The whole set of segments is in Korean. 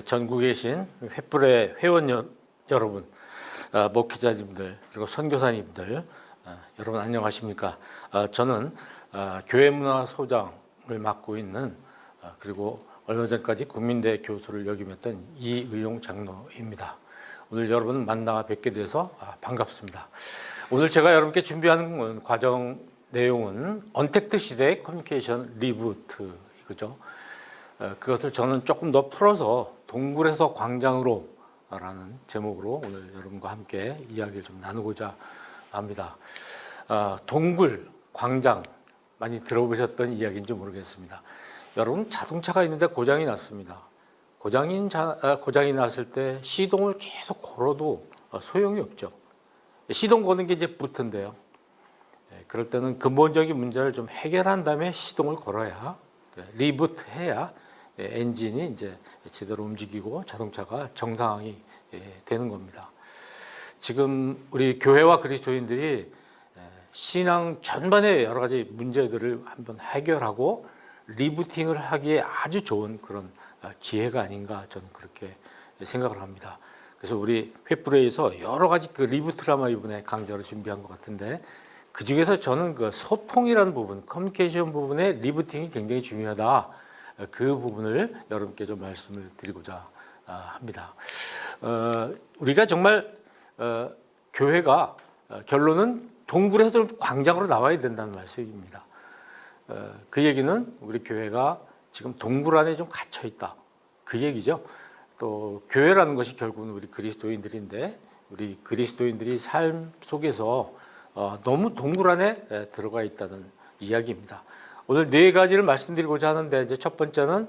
전국에 계신 횃불의 회원 여러분, 목회자님들 그리고 선교사님들 여러분 안녕하십니까? 저는 교회문화소장을 맡고 있는 그리고 얼마 전까지 국민대 교수를 역임했던 이의용 장로입니다. 오늘 여러분 만나 뵙게 돼서 반갑습니다. 오늘 제가 여러분께 준비하는 과정 내용은 언택트 시대의 커뮤니케이션 리부트 이거죠. 그것을 저는 조금 더 풀어서 동굴에서 광장으로 라는 제목으로 오늘 여러분과 함께 이야기를 좀 나누고자 합니다. 동굴, 광장 많이 들어보셨던 이야기인지 모르겠습니다. 여러분 자동차가 있는데 고장이 났습니다. 고장이 났을 때 시동을 계속 걸어도 소용이 없죠. 시동 거는 게 이제 부트인데요. 그럴 때는 근본적인 문제를 좀 해결한 다음에 시동을 걸어야 리부트 해야 엔진이 이제 제대로 움직이고 자동차가 정상이 되는 겁니다. 지금 우리 교회와 그리스도인들이 신앙 전반의 여러 가지 문제들을 한번 해결하고 리부팅을 하기에 아주 좋은 그런 기회가 아닌가 저는 그렇게 생각을 합니다. 그래서 우리 횃불회에서 여러 가지 그 리부트를 아마 이번에 강좌를 준비한 것 같은데 그 중에서 저는 그 소통이라는 부분, 커뮤니케이션 부분의 리부팅이 굉장히 중요하다. 그 부분을 여러분께 좀 말씀을 드리고자 합니다. 우리가 정말 교회가 결론은 동굴에서 광장으로 나와야 된다는 말씀입니다. 그 얘기는 우리 교회가 지금 동굴 안에 좀 갇혀 있다. 그 얘기죠. 또 교회라는 것이 결국은 우리 그리스도인들인데 우리 그리스도인들이 삶 속에서 너무 동굴 안에 들어가 있다는 이야기입니다. 오늘 네 가지를 말씀드리고자 하는데 이제 첫 번째는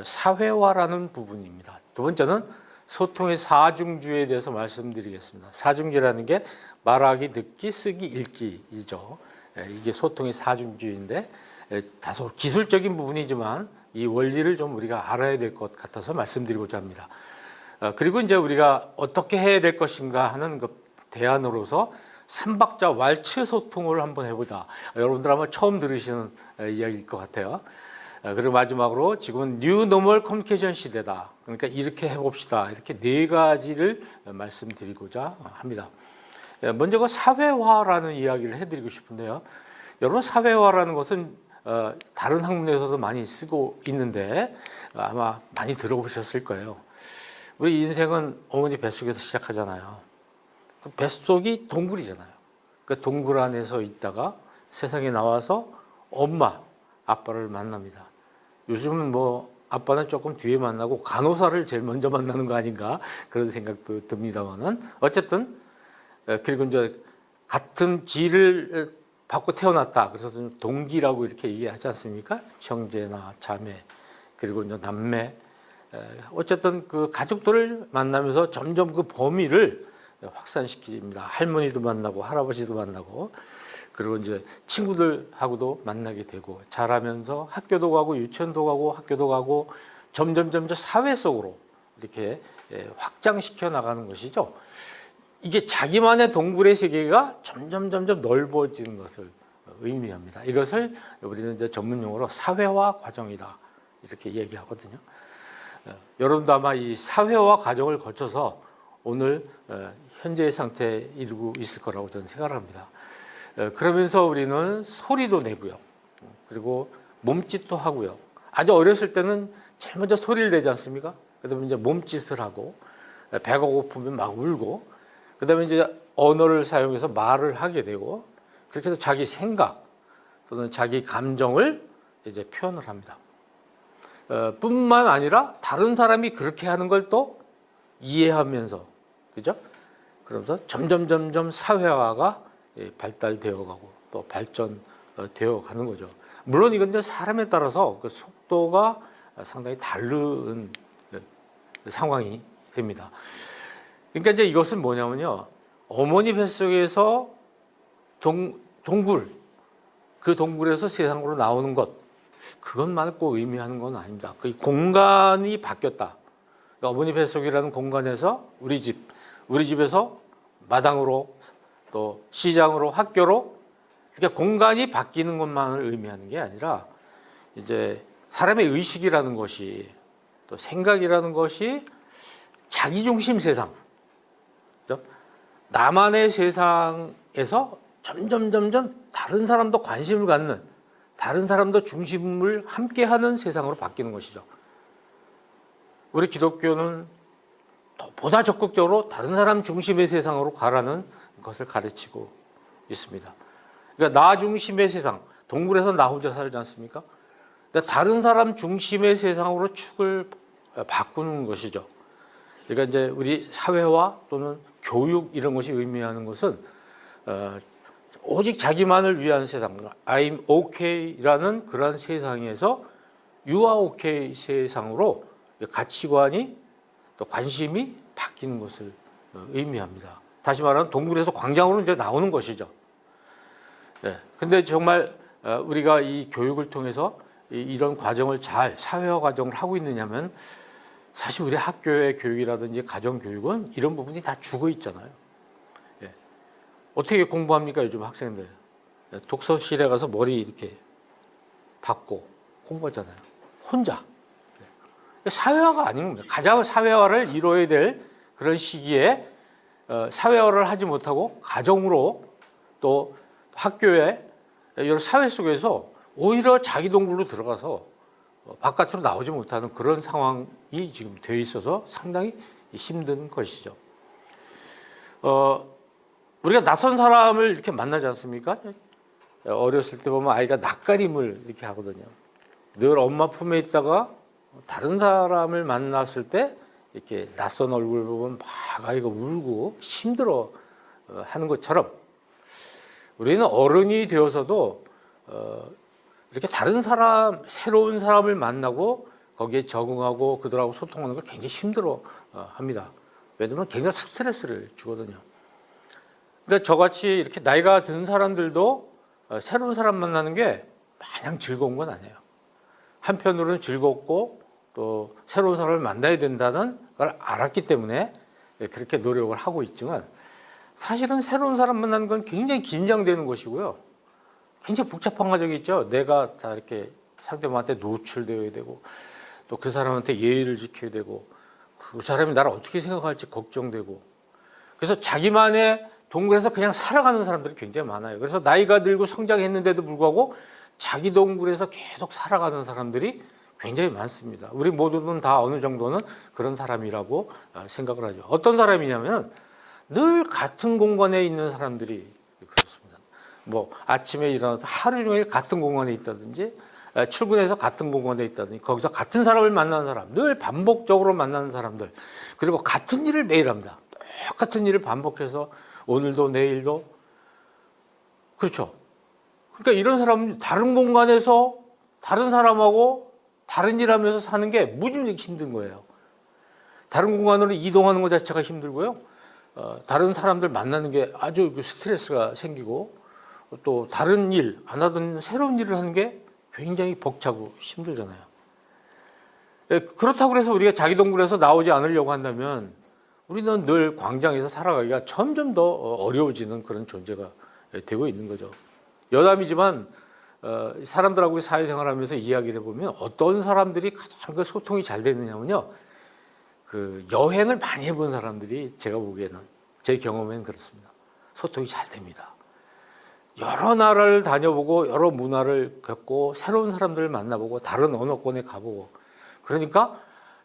사회화라는 부분입니다. 두 번째는 소통의 사중주에 대해서 말씀드리겠습니다. 사중주라는 게 말하기, 듣기, 쓰기, 읽기이죠. 이게 소통의 사중주인데 다소 기술적인 부분이지만 이 원리를 좀 우리가 알아야 될 것 같아서 말씀드리고자 합니다. 그리고 이제 우리가 어떻게 해야 될 것인가 하는 그 대안으로서 삼박자 왈츠 소통을 한번 해보자. 여러분들 아마 처음 들으시는 이야기일 것 같아요. 그리고 마지막으로 지금은 뉴 노멀 커뮤니케이션 시대다. 그러니까 이렇게 해봅시다. 이렇게 네 가지를 말씀드리고자 합니다. 먼저 그 사회화라는 이야기를 해드리고 싶은데요. 여러분 사회화라는 것은 다른 학문에서도 많이 쓰고 있는데 아마 많이 들어보셨을 거예요. 우리 인생은 어머니 뱃속에서 시작하잖아요. 뱃속이 동굴이잖아요. 그 동굴 안에서 있다가 세상에 나와서 엄마, 아빠를 만납니다. 요즘은 뭐 아빠는 조금 뒤에 만나고 간호사를 제일 먼저 만나는 거 아닌가 그런 생각도 듭니다만은 어쨌든 그리고 이제 같은 길을 받고 태어났다. 그래서 동기라고 이렇게 얘기하지 않습니까? 형제나 자매 그리고 이제 남매 어쨌든 그 가족들을 만나면서 점점 그 범위를 확산시킵니다. 할머니도 만나고 할아버지도 만나고 그리고 이제 친구들하고도 만나게 되고 자라면서 학교도 가고 유치원도 가고 학교도 가고 점점 사회 속으로 이렇게 확장시켜 나가는 것이죠. 이게 자기만의 동굴의 세계가 점점 넓어지는 것을 의미합니다. 이것을 우리는 이제 전문 용어로 사회화 과정이다 이렇게 얘기하거든요. 여러분도 아마 이 사회화 과정을 거쳐서 오늘 현재의 상태에 이르고 있을 거라고 저는 생각을 합니다. 그러면서 우리는 소리도 내고요. 그리고 몸짓도 하고요. 아주 어렸을 때는 제일 먼저 소리를 내지 않습니까? 그다음에 이제 몸짓을 하고 배가 고프면 막 울고 그다음에 이제 언어를 사용해서 말을 하게 되고 그렇게 해서 자기 생각 또는 자기 감정을 이제 표현을 합니다. 뿐만 아니라 다른 사람이 그렇게 하는 걸 또 이해하면서 그죠? 그러면서 점점 사회화가 발달되어 가고 또 발전되어 가는 거죠. 물론 이건 이제 사람에 따라서 그 속도가 상당히 다른 상황이 됩니다. 그러니까 이제 이것은 뭐냐면요. 어머니 뱃속에서 동굴, 그 동굴에서 세상으로 나오는 것, 그것만 꼭 의미하는 건 아닙니다. 그 공간이 바뀌었다. 그러니까 어머니 뱃속이라는 공간에서 우리 집에서 마당으로 또 시장으로 학교로 이렇게 공간이 바뀌는 것만을 의미하는 게 아니라 이제 사람의 의식이라는 것이 또 생각이라는 것이 자기중심 세상, 그죠? 나만의 세상에서 점점 다른 사람도 관심을 갖는, 다른 사람도 중심을 함께하는 세상으로 바뀌는 것이죠. 우리 기독교는 보다 적극적으로 다른 사람 중심의 세상으로 가라는 것을 가르치고 있습니다. 그러니까 나 중심의 세상, 동굴에서 나 혼자 살지 않습니까? 다른 사람 중심의 세상으로 축을 바꾸는 것이죠. 그러니까 이제 우리 사회화 또는 교육 이런 것이 의미하는 것은 오직 자기만을 위한 세상, I'm okay라는 그런 세상에서 You are okay 세상으로 가치관이 또 관심이 바뀌는 것을 의미합니다. 다시 말하면 동굴에서 광장으로 이제 나오는 것이죠. 네. 근데 정말 우리가 이 교육을 통해서 이런 과정을 잘 사회화 과정을 하고 있느냐면 사실 우리 학교의 교육이라든지 가정 교육은 이런 부분이 다 죽어 있잖아요. 예. 어떻게 공부합니까 요즘 학생들? 독서실에 가서 머리 이렇게 박고 공부하잖아요. 혼자. 사회화가 아닌 겁니다. 가장 사회화를 이뤄야 될 그런 시기에 사회화를 하지 못하고 가정으로 또 학교에 여러 사회 속에서 오히려 자기 동굴로 들어가서 바깥으로 나오지 못하는 그런 상황이 지금 되어 있어서 상당히 힘든 것이죠. 우리가 낯선 사람을 이렇게 만나지 않습니까? 어렸을 때 보면 아이가 낯가림을 이렇게 하거든요. 늘 엄마 품에 있다가 다른 사람을 만났을 때 이렇게 낯선 얼굴 보면 막 아이가 울고 힘들어 하는 것처럼 우리는 어른이 되어서도 이렇게 다른 사람, 새로운 사람을 만나고 거기에 적응하고 그들하고 소통하는 걸 굉장히 힘들어 합니다. 왜냐하면 굉장히 스트레스를 주거든요. 그러니까 저같이 이렇게 나이가 든 사람들도 새로운 사람 만나는 게 마냥 즐거운 건 아니에요. 한편으로는 즐겁고 또 새로운 사람을 만나야 된다는 걸 알았기 때문에 그렇게 노력을 하고 있지만 사실은 새로운 사람 만나는 건 굉장히 긴장되는 것이고요. 굉장히 복잡한 과정이 있죠. 내가 다 이렇게 상대방한테 노출되어야 되고 또 그 사람한테 예의를 지켜야 되고 그 사람이 나를 어떻게 생각할지 걱정되고 그래서 자기만의 동굴에서 그냥 살아가는 사람들이 굉장히 많아요. 그래서 나이가 들고 성장했는데도 불구하고 자기 동굴에서 계속 살아가는 사람들이 굉장히 많습니다. 우리 모두는 다 어느 정도는 그런 사람이라고 생각을 하죠. 어떤 사람이냐면 늘 같은 공간에 있는 사람들이 그렇습니다. 뭐 아침에 일어나서 하루 종일 같은 공간에 있다든지 출근해서 같은 공간에 있다든지 거기서 같은 사람을 만나는 사람, 늘 반복적으로 만나는 사람들, 그리고 같은 일을 매일 합니다. 똑같은 일을 반복해서 오늘도 내일도 그렇죠. 그러니까 이런 사람은 다른 공간에서 다른 사람하고 다른 일 하면서 사는 게 무지무지 힘든 거예요. 다른 공간으로 이동하는 것 자체가 힘들고요. 다른 사람들 만나는 게 아주 스트레스가 생기고 또 다른 일, 안 하던 새로운 일을 하는 게 굉장히 벅차고 힘들잖아요. 그렇다고 해서 우리가 자기 동굴에서 나오지 않으려고 한다면 우리는 늘 광장에서 살아가기가 점점 더 어려워지는 그런 존재가 되고 있는 거죠. 여담이지만 사람들하고 사회생활하면서 이야기를 해보면 어떤 사람들이 가장 그 소통이 잘 되느냐면요. 그 여행을 많이 해본 사람들이 제가 보기에는 제 경험에는 그렇습니다. 소통이 잘 됩니다. 여러 나라를 다녀보고 여러 문화를 겪고 새로운 사람들을 만나보고 다른 언어권에 가보고 그러니까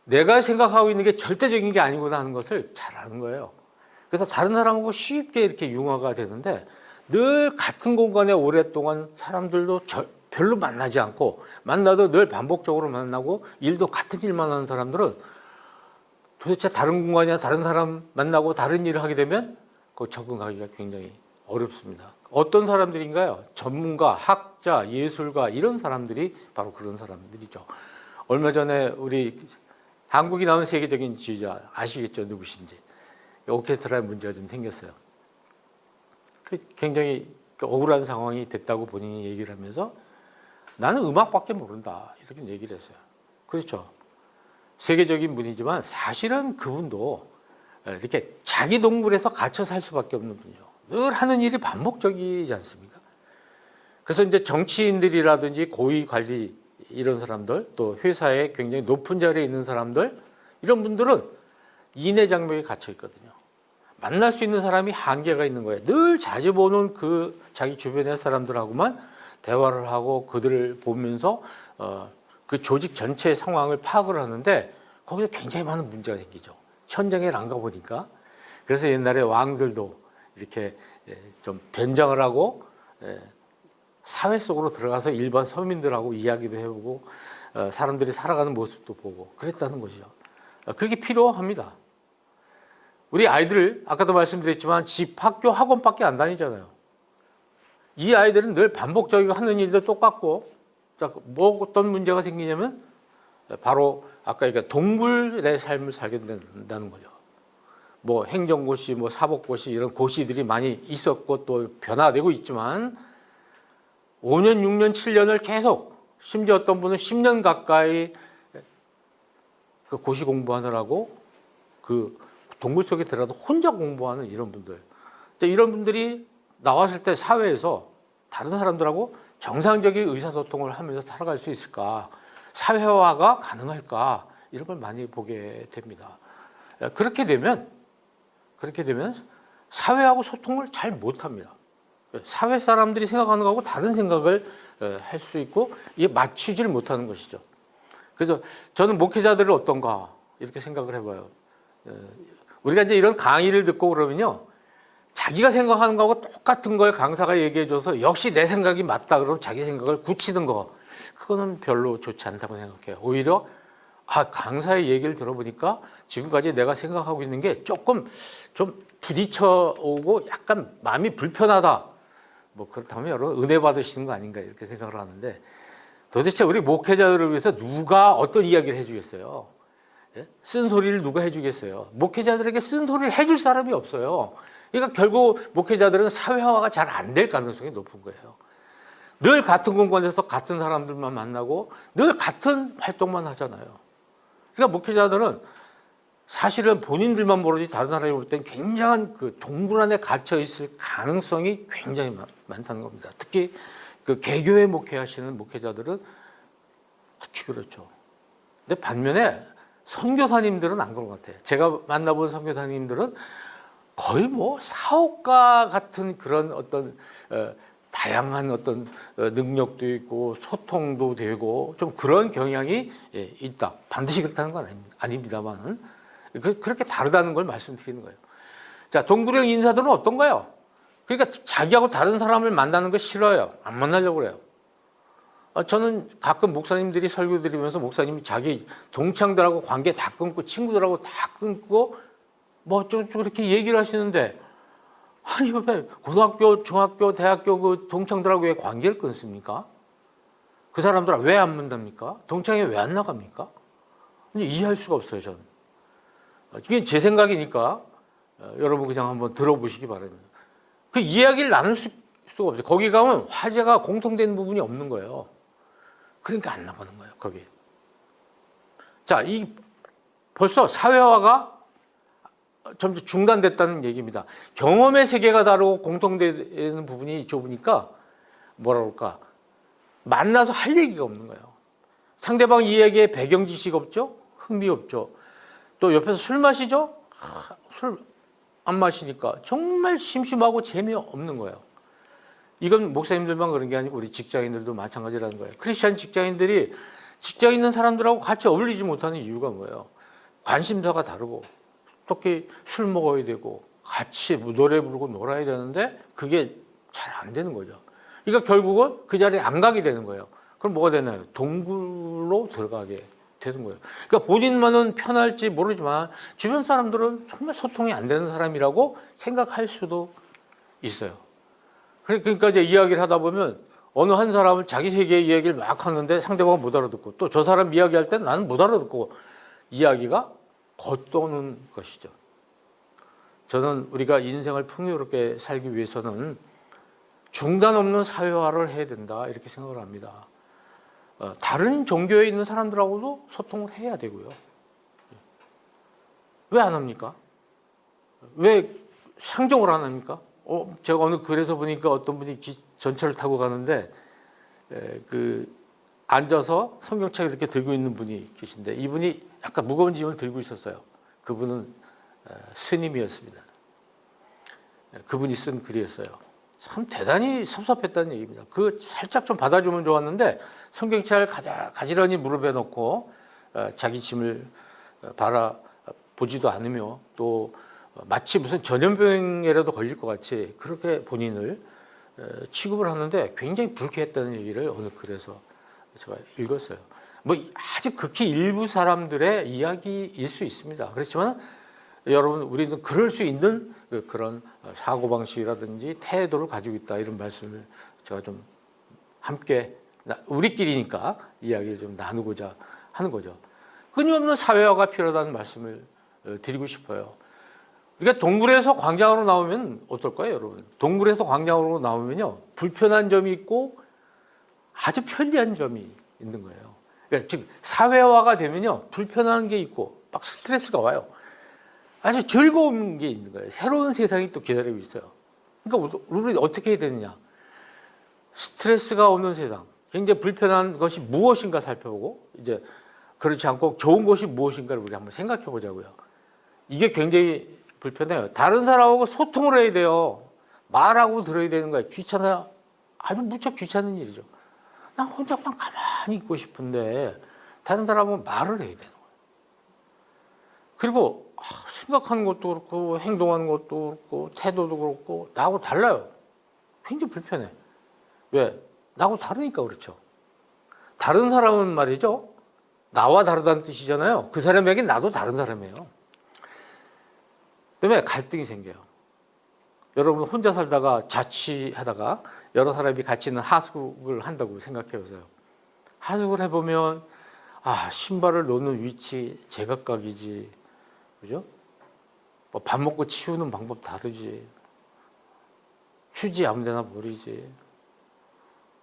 내가 생각하고 있는 게 절대적인 게 아니구나 하는 것을 잘 아는 거예요. 그래서 다른 사람하고 쉽게 이렇게 융화가 되는데 늘 같은 공간에 오랫동안 사람들도 별로 만나지 않고 만나도 늘 반복적으로 만나고 일도 같은 일만 하는 사람들은 도대체 다른 공간이나 다른 사람 만나고 다른 일을 하게 되면 그 적응하기가 굉장히 어렵습니다. 어떤 사람들인가요? 전문가, 학자, 예술가 이런 사람들이 바로 그런 사람들이죠. 얼마 전에 우리 한국이 나온 세계적인 지휘자 아시겠죠? 누구신지. 오케스트라에 문제가 좀 생겼어요. 굉장히 억울한 상황이 됐다고 본인이 얘기를 하면서 나는 음악밖에 모른다 이렇게 얘기를 했어요. 그렇죠. 세계적인 분이지만 사실은 그분도 이렇게 자기 동굴에서 갇혀 살 수밖에 없는 분이죠. 늘 하는 일이 반복적이지 않습니까? 그래서 이제 정치인들이라든지 고위 관리 이런 사람들, 또 회사에 굉장히 높은 자리에 있는 사람들, 이런 분들은 인해 장벽에 갇혀 있거든요. 만날 수 있는 사람이 한계가 있는 거예요. 늘 자주 보는 그 자기 주변의 사람들하고만 대화를 하고 그들을 보면서 그 조직 전체의 상황을 파악을 하는데 거기서 굉장히 많은 문제가 생기죠. 현장에 안 가보니까. 그래서 옛날에 왕들도 이렇게 좀 변장을 하고 사회 속으로 들어가서 일반 서민들하고 이야기도 해보고 사람들이 살아가는 모습도 보고 그랬다는 것이죠. 그게 필요합니다. 우리 아이들 아까도 말씀드렸지만 집, 학교, 학원밖에 안 다니잖아요. 이 아이들은 늘 반복적이고 하는 일도 똑같고 뭐 어떤 문제가 생기냐면 바로 아까 얘기한 동굴의 삶을 살게 된다는 거죠. 뭐 행정고시, 뭐 사법고시 이런 고시들이 많이 있었고 또 변화되고 있지만 5년, 6년, 7년을 계속 심지어 어떤 분은 10년 가까이 그 고시 공부하느라고 그 동굴 속에 들어가도 혼자 공부하는 이런 분들. 이런 분들이 나왔을 때 사회에서 다른 사람들하고 정상적인 의사소통을 하면서 살아갈 수 있을까? 사회화가 가능할까? 이런 걸 많이 보게 됩니다. 그렇게 되면 사회하고 소통을 잘 못합니다. 사회 사람들이 생각하는 거하고 다른 생각을 할 수 있고 이게 맞추지를 못하는 것이죠. 그래서 저는 목회자들을 어떤가 이렇게 생각을 해봐요. 우리가 이제 이런 강의를 듣고 그러면요, 자기가 생각하는 거하고 똑같은 걸 강사가 얘기해줘서 역시 내 생각이 맞다 그러면 자기 생각을 굳히는 거, 그거는 별로 좋지 않다고 생각해요. 오히려 강사의 얘기를 들어보니까 지금까지 내가 생각하고 있는 게 조금 좀 부딪혀오고 약간 마음이 불편하다. 뭐 그렇다면 여러분 은혜 받으시는 거 아닌가 이렇게 생각을 하는데, 도대체 우리 목회자들을 위해서 누가 어떤 이야기를 해주겠어요? 쓴소리를 누가 해주겠어요? 목회자들에게 쓴소리를 해줄 사람이 없어요. 그러니까 결국 목회자들은 사회화가 잘 안 될 가능성이 높은 거예요. 늘 같은 공간에서 같은 사람들만 만나고 늘 같은 활동만 하잖아요. 그러니까 목회자들은 사실은 본인들만 모르지 다른 사람이 볼 땐 굉장한 그 동굴 안에 갇혀 있을 가능성이 굉장히 많다는 겁니다. 특히 그 개교회 목회하시는 목회자들은 특히 그렇죠. 근데 반면에 선교사님들은 안 그런 것 같아요. 제가 만나본 선교사님들은 거의 뭐 사업가 같은 그런 어떤 다양한 어떤 능력도 있고 소통도 되고 좀 그런 경향이 있다. 반드시 그렇다는 건 아닙니다만 그렇게 다르다는 걸 말씀드리는 거예요. 자, 동굴형 인사들은 어떤가요? 그러니까 자기하고 다른 사람을 만나는 거 싫어요. 안 만나려고 그래요. 저는 가끔 목사님들이 설교 드리면서 목사님이 자기 동창들하고 관계 다 끊고 친구들하고 다 끊고 뭐 좀 그렇게 얘기를 하시는데, 아니 왜 고등학교, 중학교, 대학교 그 동창들하고 왜 관계를 끊습니까? 그 사람들 왜 안 만납니까? 동창회 왜 안 나갑니까? 이해할 수가 없어요, 저는. 이게 제 생각이니까 여러분 그냥 한번 들어보시기 바랍니다. 그 이야기를 나눌 수가 없어요. 거기 가면 화제가 공통된 부분이 없는 거예요. 그러니까 안 나가는 거예요, 거기. 자, 벌써 사회화가 점점 중단됐다는 얘기입니다. 경험의 세계가 다르고 공통되는 부분이 좁으니까 뭐라 그럴까, 만나서 할 얘기가 없는 거예요. 상대방 이야기에 배경 지식 없죠? 흥미 없죠? 또 옆에서 술 마시죠? 술 안 마시니까 정말 심심하고 재미없는 거예요. 이건 목사님들만 그런 게 아니고 우리 직장인들도 마찬가지라는 거예요. 크리스찬 직장인들이 직장 있는 사람들하고 같이 어울리지 못하는 이유가 뭐예요? 관심사가 다르고 특히 술 먹어야 되고 같이 노래 부르고 놀아야 되는데 그게 잘 안 되는 거죠. 그러니까 결국은 그 자리에 안 가게 되는 거예요. 그럼 뭐가 되나요? 동굴로 들어가게 되는 거예요. 그러니까 본인만은 편할지 모르지만 주변 사람들은 정말 소통이 안 되는 사람이라고 생각할 수도 있어요. 그러니까 이제 이야기를 하다 보면 어느 한 사람은 자기 세계의 이야기를 막 하는데 상대방은 못 알아듣고 또 저 사람 이야기할 때 나는 못 알아듣고 이야기가 겉도는 것이죠. 저는 우리가 인생을 풍요롭게 살기 위해서는 중단 없는 사회화를 해야 된다 이렇게 생각을 합니다. 다른 종교에 있는 사람들하고도 소통을 해야 되고요. 왜 안 합니까? 왜 상종을 안 합니까? 제가 오늘 글에서 보니까 어떤 분이 전철을 타고 가는데 그 앉아서 성경책을 이렇게 들고 있는 분이 계신데 이분이 약간 무거운 짐을 들고 있었어요. 그분은 스님이었습니다. 그분이 쓴 글이었어요. 참 대단히 섭섭했다는 얘기입니다. 그 살짝 좀 받아주면 좋았는데 성경책을 가지런히 무릎에 놓고 자기 짐을 바라보지도 않으며 또 마치 무슨 전염병이라도 걸릴 것 같이 그렇게 본인을 취급을 하는데 굉장히 불쾌했다는 얘기를 어느 글에서 제가 읽었어요. 뭐 아주 극히 일부 사람들의 이야기일 수 있습니다. 그렇지만 여러분 우리는 그럴 수 있는 그런 사고방식이라든지 태도를 가지고 있다 이런 말씀을 제가 좀 함께 우리끼리니까 이야기를 좀 나누고자 하는 거죠. 끊임없는 사회화가 필요하다는 말씀을 드리고 싶어요. 그러니까 동굴에서 광장으로 나오면 어떨까요, 여러분? 동굴에서 광장으로 나오면요 불편한 점이 있고 아주 편리한 점이 있는 거예요. 그러니까 즉 사회화가 되면요 불편한 게 있고 막 스트레스가 와요. 아주 즐거운 게 있는 거예요. 새로운 세상이 또 기다리고 있어요. 그러니까 우리 어떻게 해야 되느냐? 스트레스가 없는 세상, 굉장히 불편한 것이 무엇인가 살펴보고 이제 그렇지 않고 좋은 것이 무엇인가를 우리 한번 생각해 보자고요. 이게 굉장히 불편해요. 다른 사람하고 소통을 해야 돼요. 말하고 들어야 되는 거예요. 귀찮아요. 아주 무척 귀찮은 일이죠. 나 혼자 그냥 가만히 있고 싶은데 다른 사람하고 말을 해야 되는 거예요. 그리고 생각하는 것도 그렇고 행동하는 것도 그렇고 태도도 그렇고 나하고 달라요. 굉장히 불편해. 왜? 나하고 다르니까 그렇죠. 다른 사람은 말이죠. 나와 다르다는 뜻이잖아요. 그 사람에게 나도 다른 사람이에요. 때문에 갈등이 생겨요. 여러분 혼자 살다가 자취하다가 여러 사람이 같이 있는 하숙을 한다고 생각해 보세요. 하숙을 해보면 신발을 놓는 위치 제각각이지, 그죠? 뭐 밥 먹고 치우는 방법 다르지, 휴지 아무데나 버리지,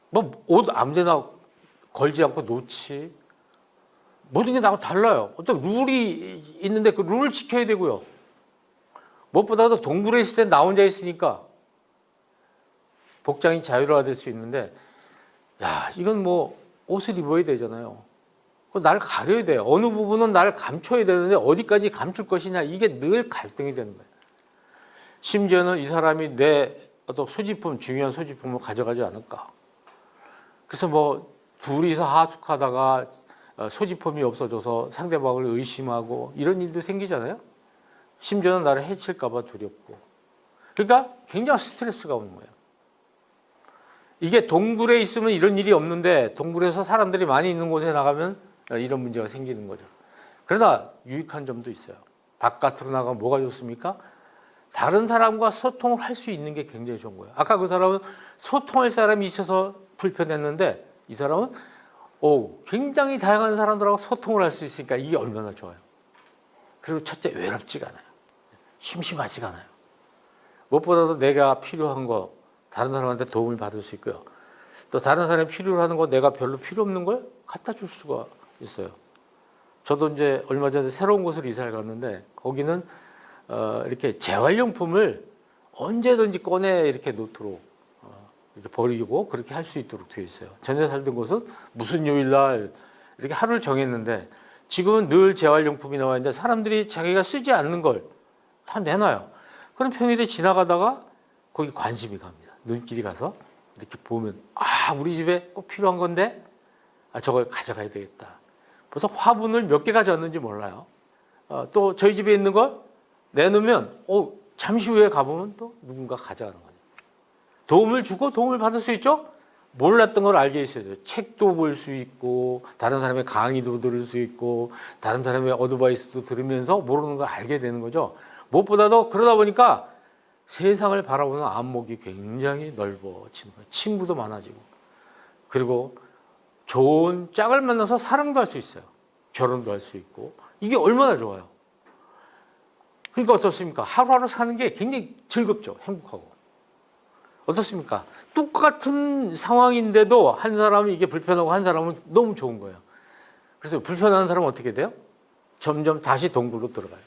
뭐 옷 아무데나 걸지 않고 놓지, 모든 게 나하고 달라요. 어떤 룰이 있는데 그 룰을 지켜야 되고요. 무엇보다도 동굴에 있을 때 나 혼자 있으니까 복장이 자유로워질 수 있는데, 이건 뭐 옷을 입어야 되잖아요. 날 가려야 돼요. 어느 부분은 나를 감춰야 되는데 어디까지 감출 것이냐, 이게 늘 갈등이 되는 거예요. 심지어는 이 사람이 내 어떤 소지품, 중요한 소지품을 가져가지 않을까. 그래서 뭐 둘이서 하숙하다가 소지품이 없어져서 상대방을 의심하고 이런 일도 생기잖아요. 심지어는 나를 해칠까 봐 두렵고. 그러니까 굉장히 스트레스가 오는 거예요. 이게 동굴에 있으면 이런 일이 없는데 동굴에서 사람들이 많이 있는 곳에 나가면 이런 문제가 생기는 거죠. 그러나 유익한 점도 있어요. 바깥으로 나가면 뭐가 좋습니까? 다른 사람과 소통을 할 수 있는 게 굉장히 좋은 거예요. 아까 그 사람은 소통할 사람이 있어서 불편했는데 이 사람은 굉장히 다양한 사람들하고 소통을 할 수 있으니까 이게 얼마나 좋아요. 그리고 첫째, 외롭지가 않아요. 심심하지가 않아요. 무엇보다도 내가 필요한 거 다른 사람한테 도움을 받을 수 있고요. 또 다른 사람이 필요로 하는 거 내가 별로 필요 없는 걸 갖다 줄 수가 있어요. 저도 이제 얼마 전에 새로운 곳으로 이사를 갔는데 거기는 이렇게 재활용품을 언제든지 꺼내 이렇게 놓도록 이렇게 버리고 그렇게 할 수 있도록 되어 있어요. 전에 살던 곳은 무슨 요일날 이렇게 하루를 정했는데 지금은 늘 재활용품이 나와 있는데 사람들이 자기가 쓰지 않는 걸 다 내놔요. 그럼 평일에 지나가다가 거기 관심이 갑니다. 눈길이 가서 이렇게 보면 우리 집에 꼭 필요한 건데 저걸 가져가야 되겠다. 벌써 화분을 몇 개 가져왔는지 몰라요. 또 저희 집에 있는 걸 내놓으면 잠시 후에 가보면 또 누군가 가져가는 거예요. 도움을 주고 도움을 받을 수 있죠. 몰랐던 걸 알게 있어요. 책도 볼 수 있고 다른 사람의 강의도 들을 수 있고 다른 사람의 어드바이스도 들으면서 모르는 걸 알게 되는 거죠. 무엇보다도 그러다 보니까 세상을 바라보는 안목이 굉장히 넓어지는 거예요. 친구도 많아지고 그리고 좋은 짝을 만나서 사랑도 할 수 있어요. 결혼도 할 수 있고 이게 얼마나 좋아요. 그러니까 어떻습니까? 하루하루 사는 게 굉장히 즐겁죠. 행복하고. 어떻습니까? 똑같은 상황인데도 한 사람은 이게 불편하고 한 사람은 너무 좋은 거예요. 그래서 불편한 사람은 어떻게 돼요? 점점 다시 동굴로 들어가요.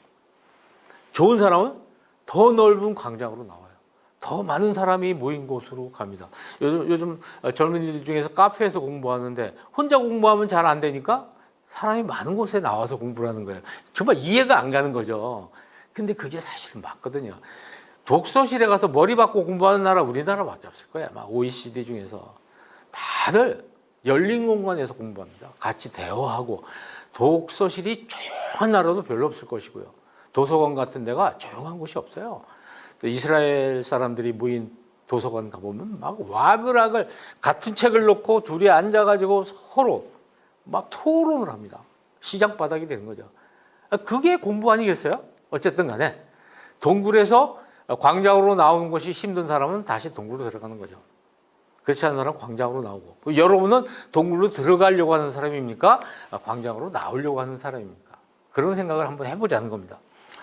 좋은 사람은 더 넓은 광장으로 나와요. 더 많은 사람이 모인 곳으로 갑니다. 요즘 젊은이들 중에서 카페에서 공부하는데 혼자 공부하면 잘 안 되니까 사람이 많은 곳에 나와서 공부를 하는 거예요. 정말 이해가 안 가는 거죠. 근데 그게 사실은 맞거든요. 독서실에 가서 머리 박고 공부하는 나라 우리나라밖에 없을 거야. 아마 OECD 중에서 다들 열린 공간에서 공부합니다. 같이 대화하고. 독서실이 조용한 나라도 별로 없을 것이고요. 도서관 같은 데가 조용한 곳이 없어요. 이스라엘 사람들이 모인 도서관 가보면 막 와글와글 같은 책을 놓고 둘이 앉아가지고 서로 막 토론을 합니다. 시장 바닥이 되는 거죠. 그게 공부 아니겠어요? 어쨌든 간에 동굴에서 광장으로 나오는 것이 힘든 사람은 다시 동굴로 들어가는 거죠. 그렇지 않은 사람은 광장으로 나오고. 여러분은 동굴로 들어가려고 하는 사람입니까? 광장으로 나오려고 하는 사람입니까? 그런 생각을 한번 해보자는 겁니다.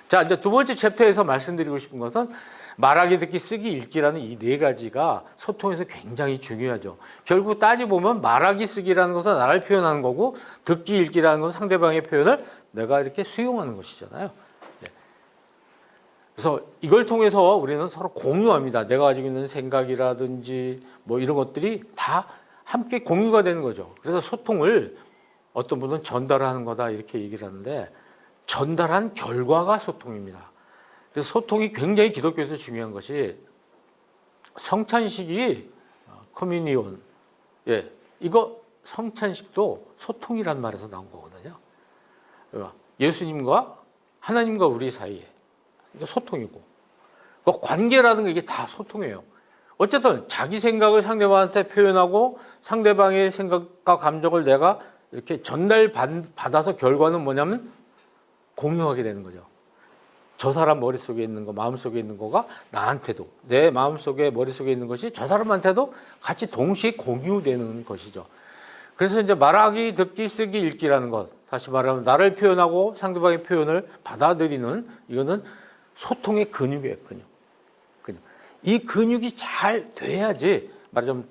자, 이제 두 번째 챕터에서 말씀드리고 싶은 것은 말하기, 듣기, 쓰기, 읽기라는 이 네 가지가 소통에서 굉장히 중요하죠. 결국 따져보면 말하기, 쓰기라는 것은 나를 표현하는 거고, 듣기, 읽기라는 것은 상대방의 표현을 내가 이렇게 수용하는 것이잖아요. 그래서 이걸 통해서 우리는 서로 공유합니다. 내가 가지고 있는 생각이라든지 뭐 이런 것들이 다 함께 공유가 되는 거죠. 그래서 소통을 어떤 분은 전달하는 거다 이렇게 얘기를 하는데, 전달한 결과가 소통입니다. 그래서 소통이 굉장히 기독교에서 중요한 것이 성찬식이 커뮤니온, 이거 성찬식도 소통이란 말에서 나온 거거든요. 예수님과 하나님과 우리 사이에 이게 소통이고, 관계라는 게 이게 다 소통이에요. 어쨌든 자기 생각을 상대방한테 표현하고 상대방의 생각과 감정을 내가 이렇게 전달받아서 결과는 뭐냐면 공유하게 되는 거죠. 저 사람 머릿속에 있는 거, 마음속에 있는 거가 나한테도, 내 마음속에 머릿속에 있는 것이 저 사람한테도 같이 동시에 공유되는 것이죠. 그래서 이제 말하기, 듣기, 쓰기, 읽기라는 것, 다시 말하면 나를 표현하고 상대방의 표현을 받아들이는, 이거는 소통의 근육이에요. 근육. 이 근육이 잘 돼야지 말하자면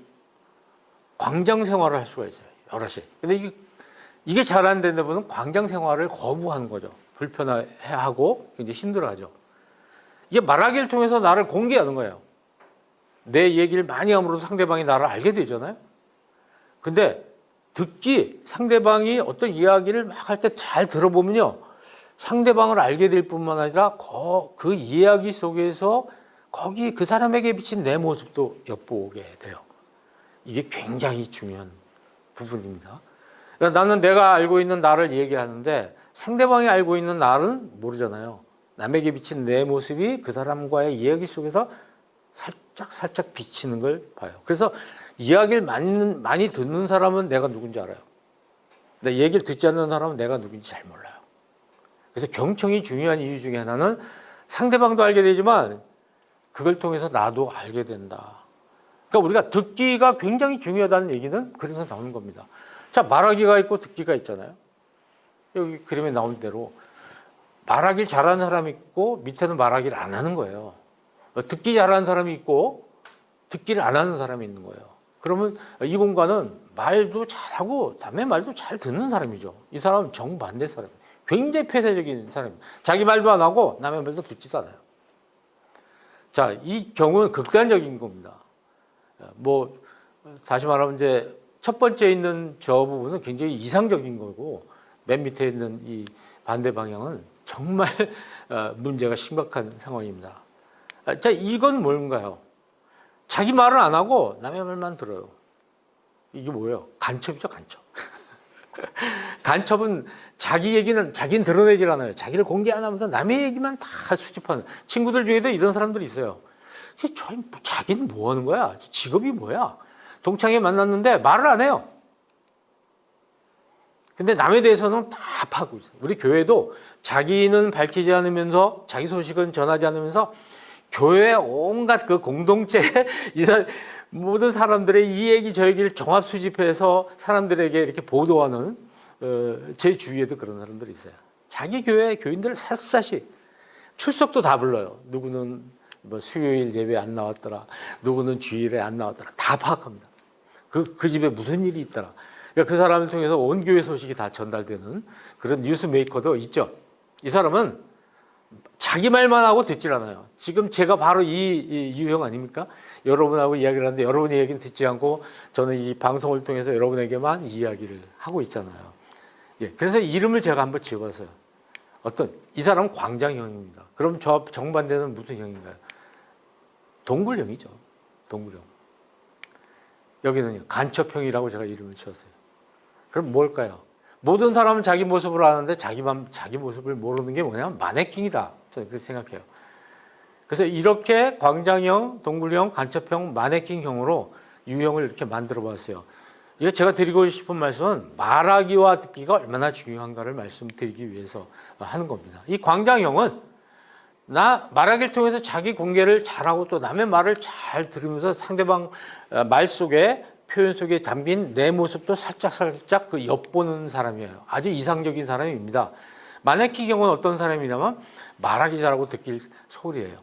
광장 생활을 할 수가 있어요. 여럿이. 근데 이게 잘 안 되는 분은 광장 생활을 거부하는 거죠. 불편해하고 굉장히 힘들어하죠. 이게 말하기를 통해서 나를 공개하는 거예요. 내 얘기를 많이 함으로써 상대방이 나를 알게 되잖아요. 근데 듣기, 상대방이 어떤 이야기를 막 할 때 잘 들어보면요, 상대방을 알게 될 뿐만 아니라 그 이야기 속에서 거기 그 사람에게 비친 내 모습도 엿보게 돼요. 이게 굉장히 중요한 부분입니다. 그러니까 나는 내가 알고 있는 나를 얘기하는데 상대방이 알고 있는 나는 모르잖아요. 남에게 비친 내 모습이 그 사람과의 이야기 속에서 살짝 비치는 걸 봐요. 그래서 이야기를 많이 듣는 사람은 내가 누군지 알아요. 근데 얘기를 듣지 않는 사람은 내가 누군지 잘 몰라요. 그래서 경청이 중요한 이유 중에 하나는 상대방도 알게 되지만 그걸 통해서 나도 알게 된다. 그러니까 우리가 듣기가 굉장히 중요하다는 얘기는 그래서 나오는 겁니다. 자, 말하기가 있고 듣기가 있잖아요. 여기 그림에 나온 대로 말하기를 잘하는 사람이 있고 밑에는 말하기를 안 하는 거예요. 듣기 잘하는 사람이 있고 듣기를 안 하는 사람이 있는 거예요. 그러면 이 공간은 말도 잘하고 남의 말도 잘 듣는 사람이죠. 이 사람은 정반대 사람이에요. 굉장히 폐쇄적인 사람이에요. 자기 말도 안 하고 남의 말도 듣지도 않아요. 자, 이 경우는 극단적인 겁니다. 뭐 다시 말하면 이제 첫 번째 있는 저 부분은 굉장히 이상적인 거고, 맨 밑에 있는 이 반대 방향은 정말 문제가 심각한 상황입니다. 자, 이건 뭔가요? 자기 말을 안 하고 남의 말만 들어요. 이게 뭐예요? 간첩이죠, 간첩. 간첩은 자기 얘기는 자기는 드러내질 않아요. 자기를 공개 안 하면서 남의 얘기만 다 수집하는 친구들 중에도 이런 사람들이 있어요. 자기는 뭐 하는 거야? 직업이 뭐야? 동창회 만났는데 말을 안 해요. 근데 남에 대해서는 다 파고 있어요. 우리 교회도 자기는 밝히지 않으면서, 자기 소식은 전하지 않으면서 교회 온갖 그 공동체 모든 사람들의 이 얘기 저 얘기를 종합 수집해서 사람들에게 이렇게 보도하는, 제 주위에도 그런 사람들이 있어요. 자기 교회 교인들을 샅샅이 출석도 다 불러요. 누구는 뭐 수요일 예배 안 나왔더라, 누구는 주일에 안 나왔더라, 다 파악합니다. 그 집에 무슨 일이 있더라. 그러니까 그 사람을 통해서 온 교회 소식이 다 전달되는 그런 뉴스 메이커도 있죠. 이 사람은 자기 말만 하고 듣질 않아요. 지금 제가 바로 이 유형 아닙니까? 여러분하고 이야기를 하는데 여러분의 얘기는 듣지 않고 저는 이 방송을 통해서 여러분에게만 이야기를 하고 있잖아요. 예, 그래서 이름을 제가 한번 지어봤어요. 이 사람은 광장형입니다. 그럼 저 정반대는 무슨 형인가요? 동굴형이죠. 동굴형. 여기는요, 간첩형이라고 제가 이름을 지었어요. 그럼 뭘까요? 모든 사람은 자기 모습을 아는데 자기 모습을 모르는 게 뭐냐면 마네킹이다. 저는 그렇게 생각해요. 그래서 이렇게 광장형, 동굴형, 간첩형, 마네킹형으로 유형을 이렇게 만들어 봤어요. 이게 제가 드리고 싶은 말씀은 말하기와 듣기가 얼마나 중요한가를 말씀드리기 위해서 하는 겁니다. 이 광장형은 말하기를 통해서 자기 공개를 잘하고 또 남의 말을 잘 들으면서 상대방 말 속에 표현 속에 담긴 내 모습도 살짝 그 엿보는 사람이에요. 아주 이상적인 사람입니다. 마네킹 경우는 어떤 사람이냐면 말하기 잘하고 듣기 소홀이에요.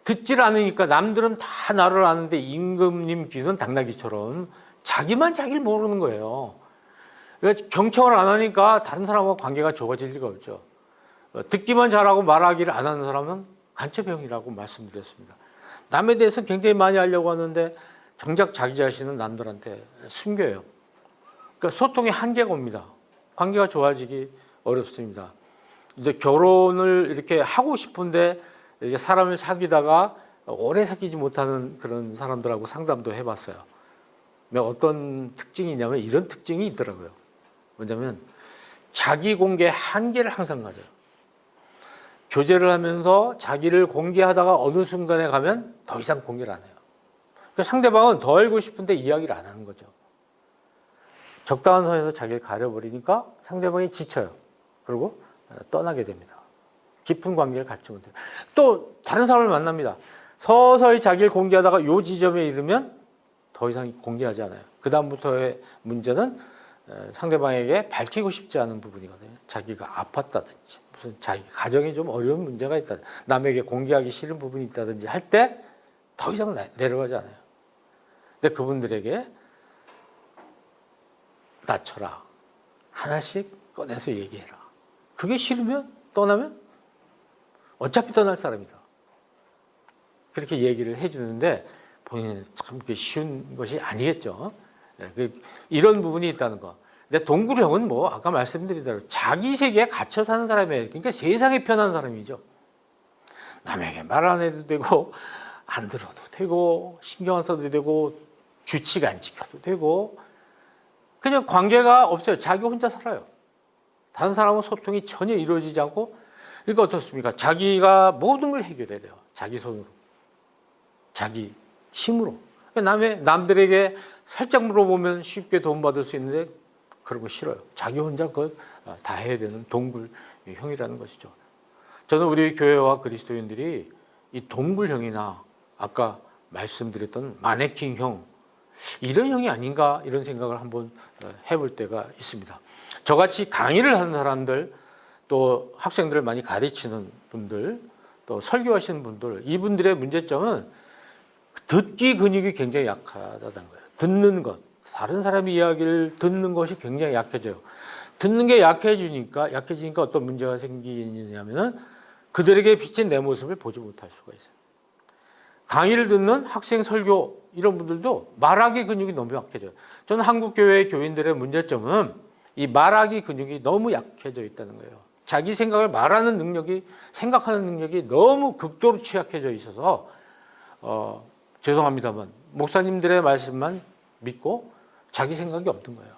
듣질 않으니까 남들은 다 나를 아는데 임금님 귀는 당나귀처럼 자기만 자기를 모르는 거예요. 그러니까 경청을 안 하니까 다른 사람과 관계가 좋아질 리가 없죠. 듣기만 잘하고 말하기를 안 하는 사람은 간첩형이라고 말씀드렸습니다. 남에 대해서 굉장히 많이 하려고 하는데 정작 자기 자신은 남들한테 숨겨요. 그러니까 소통의 한계가 옵니다. 관계가 좋아지기 어렵습니다. 이제 결혼을 이렇게 하고 싶은데 사람을 사귀다가 오래 사귀지 못하는 그런 사람들하고 상담도 해봤어요. 어떤 특징이 있냐면 이런 특징이 있더라고요. 뭐냐면 자기 공개 한계를 항상 가져요. 교제를 하면서 자기를 공개하다가 어느 순간에 가면 더 이상 공개를 안 해요. 그러니까 상대방은 더 알고 싶은데 이야기를 안 하는 거죠. 적당한 선에서 자기를 가려버리니까 상대방이 지쳐요. 그리고 떠나게 됩니다. 깊은 관계를 갖지 못해요. 또 다른 사람을 만납니다. 서서히 자기를 공개하다가 요 지점에 이르면 더 이상 공개하지 않아요. 그 다음부터의 문제는 상대방에게 밝히고 싶지 않은 부분이거든요. 자기가 아팠다든지 무슨 자기 가정에 좀 어려운 문제가 있다, 남에게 공개하기 싫은 부분이 있다든지 할 때 더 이상 내려가지 않아요. 근데 그분들에게 낮춰라. 하나씩 꺼내서 얘기해라. 그게 싫으면 떠나면 어차피 떠날 사람이다. 그렇게 얘기를 해주는데 본인은 참 쉬운 것이 아니겠죠. 이런 부분이 있다는 거. 근데 동굴형은 뭐 아까 말씀드린 대로 자기 세계에 갇혀 사는 사람이에요. 그러니까 세상에 편한 사람이죠. 남에게 말 안 해도 되고 안 들어도 되고 신경 안 써도 되고 규칙 안 지켜도 되고 그냥 관계가 없어요. 자기 혼자 살아요. 다른 사람은 소통이 전혀 이루어지지 않고, 그러니까 어떻습니까? 자기가 모든 걸 해결해야 돼요. 자기 손으로, 자기 힘으로. 남들에게 살짝 물어보면 쉽게 도움받을 수 있는데 그런 거 싫어요. 자기 혼자 그걸 다 해야 되는 동굴형이라는 것이죠. 저는 우리 교회와 그리스도인들이 이 동굴형이나 아까 말씀드렸던 마네킹형, 이런 형이 아닌가 이런 생각을 한번 해볼 때가 있습니다. 저같이 강의를 하는 사람들, 또 학생들을 많이 가르치는 분들, 또 설교하시는 분들, 이분들의 문제점은 듣기 근육이 굉장히 약하다는 거예요. 듣는 것, 다른 사람의 이야기를 듣는 것이 굉장히 약해져요. 듣는 게 약해지니까 어떤 문제가 생기냐면은 그들에게 비친 내 모습을 보지 못할 수가 있어요. 강의를 듣는 학생, 설교 이런 분들도 말하기 근육이 너무 약해져요. 저는 한국교회 교인들의 문제점은 이 말하기 근육이 너무 약해져 있다는 거예요. 자기 생각을 말하는 능력이, 생각하는 능력이 너무 극도로 취약해져 있어서 죄송합니다만 목사님들의 말씀만 믿고 자기 생각이 없는 거예요.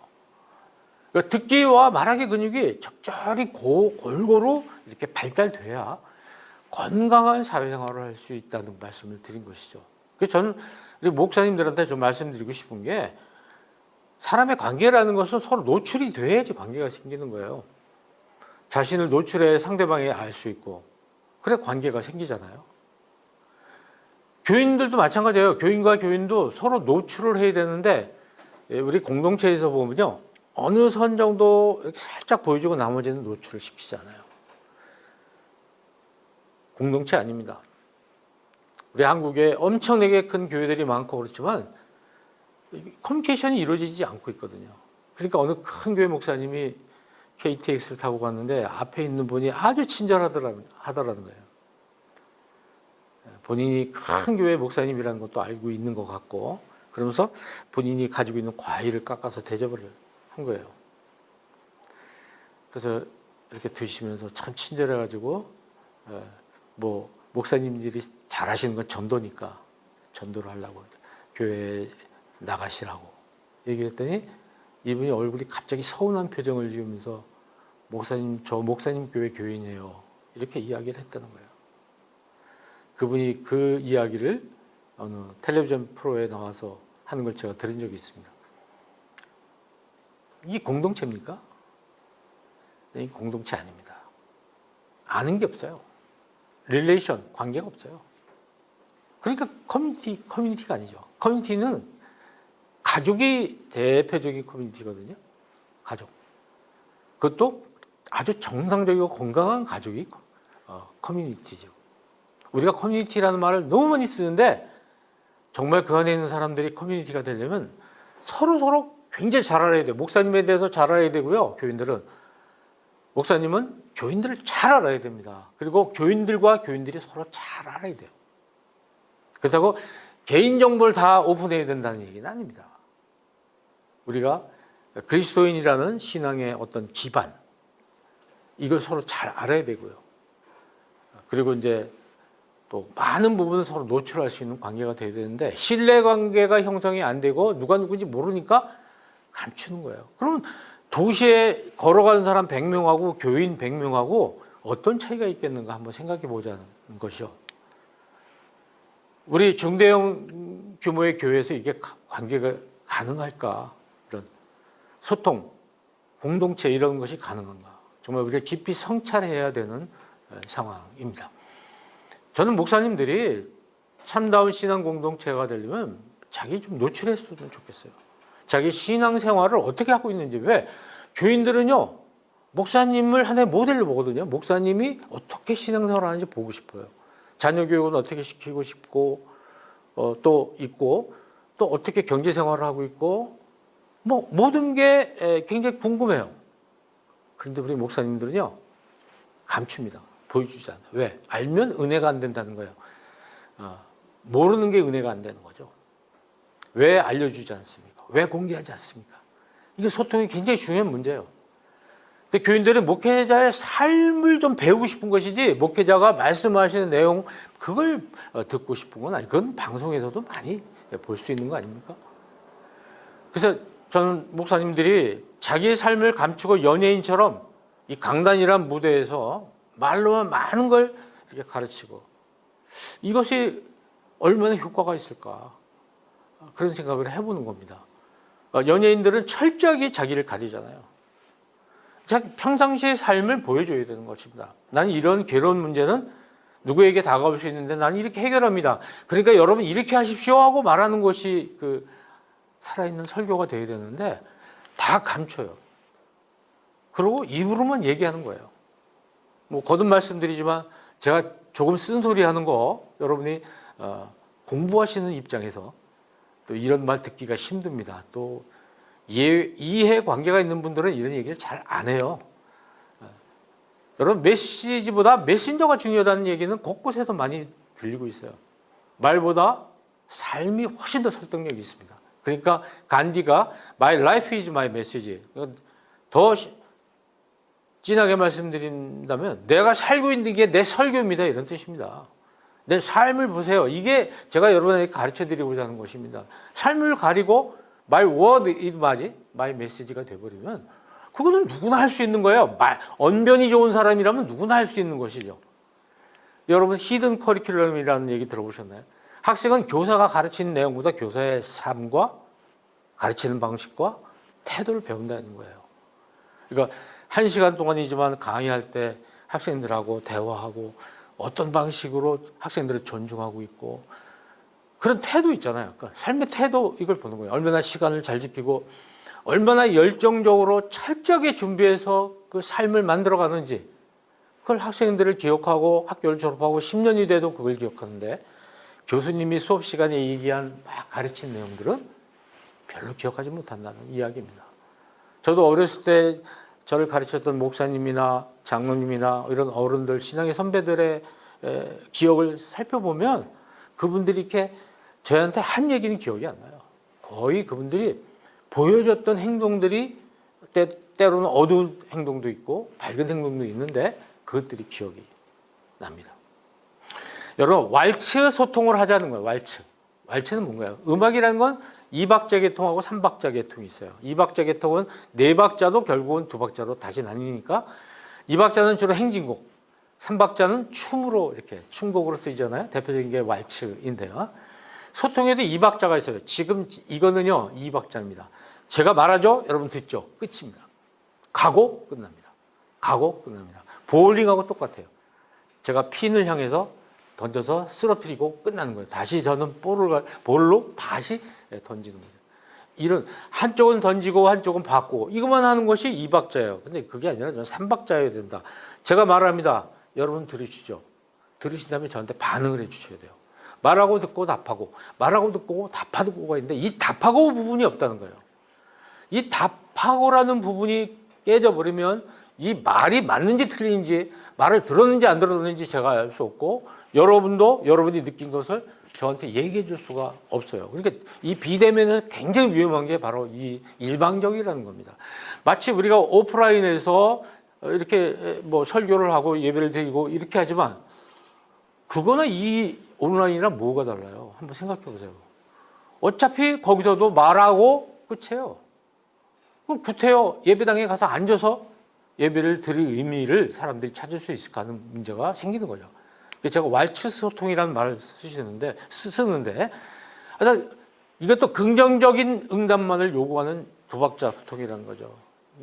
그러니까 듣기와 말하기 근육이 적절히 골고루 이렇게 발달돼야 건강한 사회생활을 할 수 있다는 말씀을 드린 것이죠. 그래서 저는 우리 목사님들한테 좀 말씀드리고 싶은 게, 사람의 관계라는 것은 서로 노출이 돼야지 관계가 생기는 거예요. 자신을 노출해 상대방이 알 수 있고, 그래 관계가 생기잖아요. 교인들도 마찬가지예요. 교인과 교인도 서로 노출을 해야 되는데, 우리 공동체에서 보면요, 어느 선 정도 이렇게 살짝 보여주고 나머지는 노출을 시키지 않아요. 공동체 아닙니다. 우리 한국에 엄청나게 큰 교회들이 많고 그렇지만 커뮤니케이션이 이루어지지 않고 있거든요. 그러니까 어느 큰 교회 목사님이 KTX를 타고 갔는데 앞에 있는 분이 아주 친절하더라는 거예요. 본인이 큰 교회 목사님이라는 것도 알고 있는 것 같고, 그러면서 본인이 가지고 있는 과일을 깎아서 대접을 한 거예요. 그래서 이렇게 드시면서 참 친절해가지고, 뭐 목사님들이 잘하시는 건 전도니까 전도를 하려고 교회에 나가시라고 얘기했더니 이분이 얼굴이 갑자기 서운한 표정을 지으면서 목사님, 저 목사님 교회 교인이에요, 이렇게 이야기를 했다는 거예요. 그분이 그 이야기를 어느 텔레비전 프로에 나와서 하는 걸 제가 들은 적이 있습니다. 이게 공동체입니까? 이 공동체 아닙니다. 아는 게 없어요. 릴레이션, 관계가 없어요. 그러니까 커뮤니티가 아니죠. 커뮤니티는 가족이 대표적인 커뮤니티거든요. 가족. 그것도 아주 정상적이고 건강한 가족이 커뮤니티죠. 우리가 커뮤니티라는 말을 너무 많이 쓰는데 정말 그 안에 있는 사람들이 커뮤니티가 되려면 서로 굉장히 잘 알아야 돼요. 목사님에 대해서 잘 알아야 되고요. 교인들은. 목사님은 교인들을 잘 알아야 됩니다. 그리고 교인들과 교인들이 서로 잘 알아야 돼요. 그렇다고 개인정보를 다 오픈해야 된다는 얘기는 아닙니다. 우리가 그리스도인이라는 신앙의 어떤 기반, 이걸 서로 잘 알아야 되고요. 그리고 이제 또 많은 부분을 서로 노출할 수 있는 관계가 돼야 되는데 신뢰관계가 형성이 안 되고 누가 누군지 모르니까 감추는 거예요. 그러면 도시에 걸어가는 사람 100명하고 교인 100명하고 어떤 차이가 있겠는가 한번 생각해 보자는 것이요. 우리 중대형 규모의 교회에서 이게 관계가 가능할까? 이런 소통, 공동체 이런 것이 가능한가? 정말 우리가 깊이 성찰해야 되는 상황입니다. 저는 목사님들이 참다운 신앙 공동체가 되려면 자기 좀 노출했으면 좋겠어요. 자기 신앙 생활을 어떻게 하고 있는지. 왜? 교인들은요, 목사님을 하나의 모델로 보거든요. 목사님이 어떻게 신앙 생활을 하는지 보고 싶어요. 자녀 교육은 어떻게 시키고 싶고, 또 있고, 또 어떻게 경제 생활을 하고 있고, 뭐, 모든 게 굉장히 궁금해요. 그런데 우리 목사님들은요, 감춥니다. 보여주지 않아요. 왜? 알면 은혜가 안 된다는 거예요. 모르는 게 은혜가 안 되는 거죠. 왜 알려주지 않습니까? 왜 공개하지 않습니까? 이게 소통이 굉장히 중요한 문제예요. 근데 교인들은 목회자의 삶을 좀 배우고 싶은 것이지 목회자가 말씀하시는 내용 그걸 듣고 싶은 건 아니에요. 그건 방송에서도 많이 볼 수 있는 거 아닙니까? 그래서 저는 목사님들이 자기의 삶을 감추고 연예인처럼 이 강단이란 무대에서 말로만 많은 걸 이렇게 가르치고 이것이 얼마나 효과가 있을까 그런 생각을 해보는 겁니다. 연예인들은 철저하게 자기를 가리잖아요. 평상시의 삶을 보여줘야 되는 것입니다. 나는 이런 괴로운 문제는 누구에게 다가올 수 있는데 나는 이렇게 해결합니다. 그러니까 여러분 이렇게 하십시오 하고 말하는 것이 그 살아있는 설교가 되어야 되는데 다 감춰요. 그리고 입으로만 얘기하는 거예요. 뭐 거듭 말씀드리지만 제가 조금 쓴소리 하는 거 여러분이 공부하시는 입장에서 또 이런 말 듣기가 힘듭니다. 또 이해 관계가 있는 분들은 이런 얘기를 잘 안 해요. 여러분 메시지보다 메신저가 중요하다는 얘기는 곳곳에서 많이 들리고 있어요. 말보다 삶이 훨씬 더 설득력이 있습니다. 그러니까 간디가 My life is my message. 더 진하게 말씀드린다면 내가 살고 있는 게 내 설교입니다. 이런 뜻입니다. 내 삶을 보세요. 이게 제가 여러분에게 가르쳐드리고자 하는 것입니다. 삶을 가리고 My word is my message가 돼버리면 그거는 누구나 할 수 있는 거예요. 언변이 좋은 사람이라면 누구나 할 수 있는 것이죠. 여러분 히든 커리큘럼이라는 얘기 들어보셨나요? 학생은 교사가 가르치는 내용보다 교사의 삶과 가르치는 방식과 태도를 배운다는 거예요. 그러니까 1시간 동안이지만 강의할 때 학생들하고 대화하고 어떤 방식으로 학생들을 존중하고 있고 그런 태도 있잖아요. 그러니까 삶의 태도 이걸 보는 거예요. 얼마나 시간을 잘 지키고 얼마나 열정적으로 철저하게 준비해서 그 삶을 만들어가는지 그걸 학생들을 기억하고 학교를 졸업하고 10년이 돼도 그걸 기억하는데 교수님이 수업 시간에 얘기한 막 가르친 내용들은 별로 기억하지 못한다는 이야기입니다. 저도 어렸을 때 저를 가르쳤던 목사님이나 장로님이나 이런 어른들, 신앙의 선배들의 기억을 살펴보면 그분들이 이렇게 저희한테 한 얘기는 기억이 안 나요. 거의 그분들이 보여줬던 행동들이 때로는 어두운 행동도 있고 밝은 행동도 있는데 그것들이 기억이 납니다. 여러분, 왈츠 소통을 하자는 거예요. 왈츠는 뭔가요? 음악이라는 건 2박자 계통하고 3박자 계통이 있어요. 2박자 계통은 4박자도 결국은 2박자로 다시 나뉘니까 2박자는 주로 행진곡, 3박자는 춤으로 이렇게 춤곡으로 쓰이잖아요. 대표적인 게 왈츠인데요. 소통에도 2박자가 있어요. 지금 이거는요 2박자입니다. 제가 말하죠, 여러분 듣죠, 끝입니다. 가고 끝납니다. 가고 끝납니다. 보울링하고 똑같아요. 제가 핀을 향해서 던져서 쓰러뜨리고 끝나는 거예요. 다시 저는 볼로 다시 던지는 거예요. 이런 한쪽은 던지고 한쪽은 받고 이것만 하는 것이 2박자예요. 근데 그게 아니라 저는 3박자여야 된다. 제가 말합니다. 여러분 들으시죠. 들으신 다음에 저한테 반응을 해주셔야 돼요. 말하고 듣고 답하고, 말하고 듣고 답하고가 있는데 이 답하고 부분이 없다는 거예요. 이 답하고라는 부분이 깨져버리면 이 말이 맞는지 틀린지, 말을 들었는지 안 들었는지 제가 알 수 없고, 여러분도 여러분이 느낀 것을 저한테 얘기해 줄 수가 없어요. 그러니까 이 비대면에서 굉장히 위험한 게 바로 이 일방적이라는 겁니다. 마치 우리가 오프라인에서 이렇게 뭐 설교를 하고 예배를 드리고 이렇게 하지만 그거나 이 온라인이랑 뭐가 달라요? 한번 생각해 보세요. 어차피 거기서도 말하고 끝이에요. 그럼 구태여 예배당에 가서 앉아서 예배를 드릴 의미를 사람들이 찾을 수 있을까 하는 문제가 생기는 거죠. 제가 왈츠 소통이라는 말을 쓰는데 이것도 긍정적인 응답만을 요구하는 2박자 소통이라는 거죠.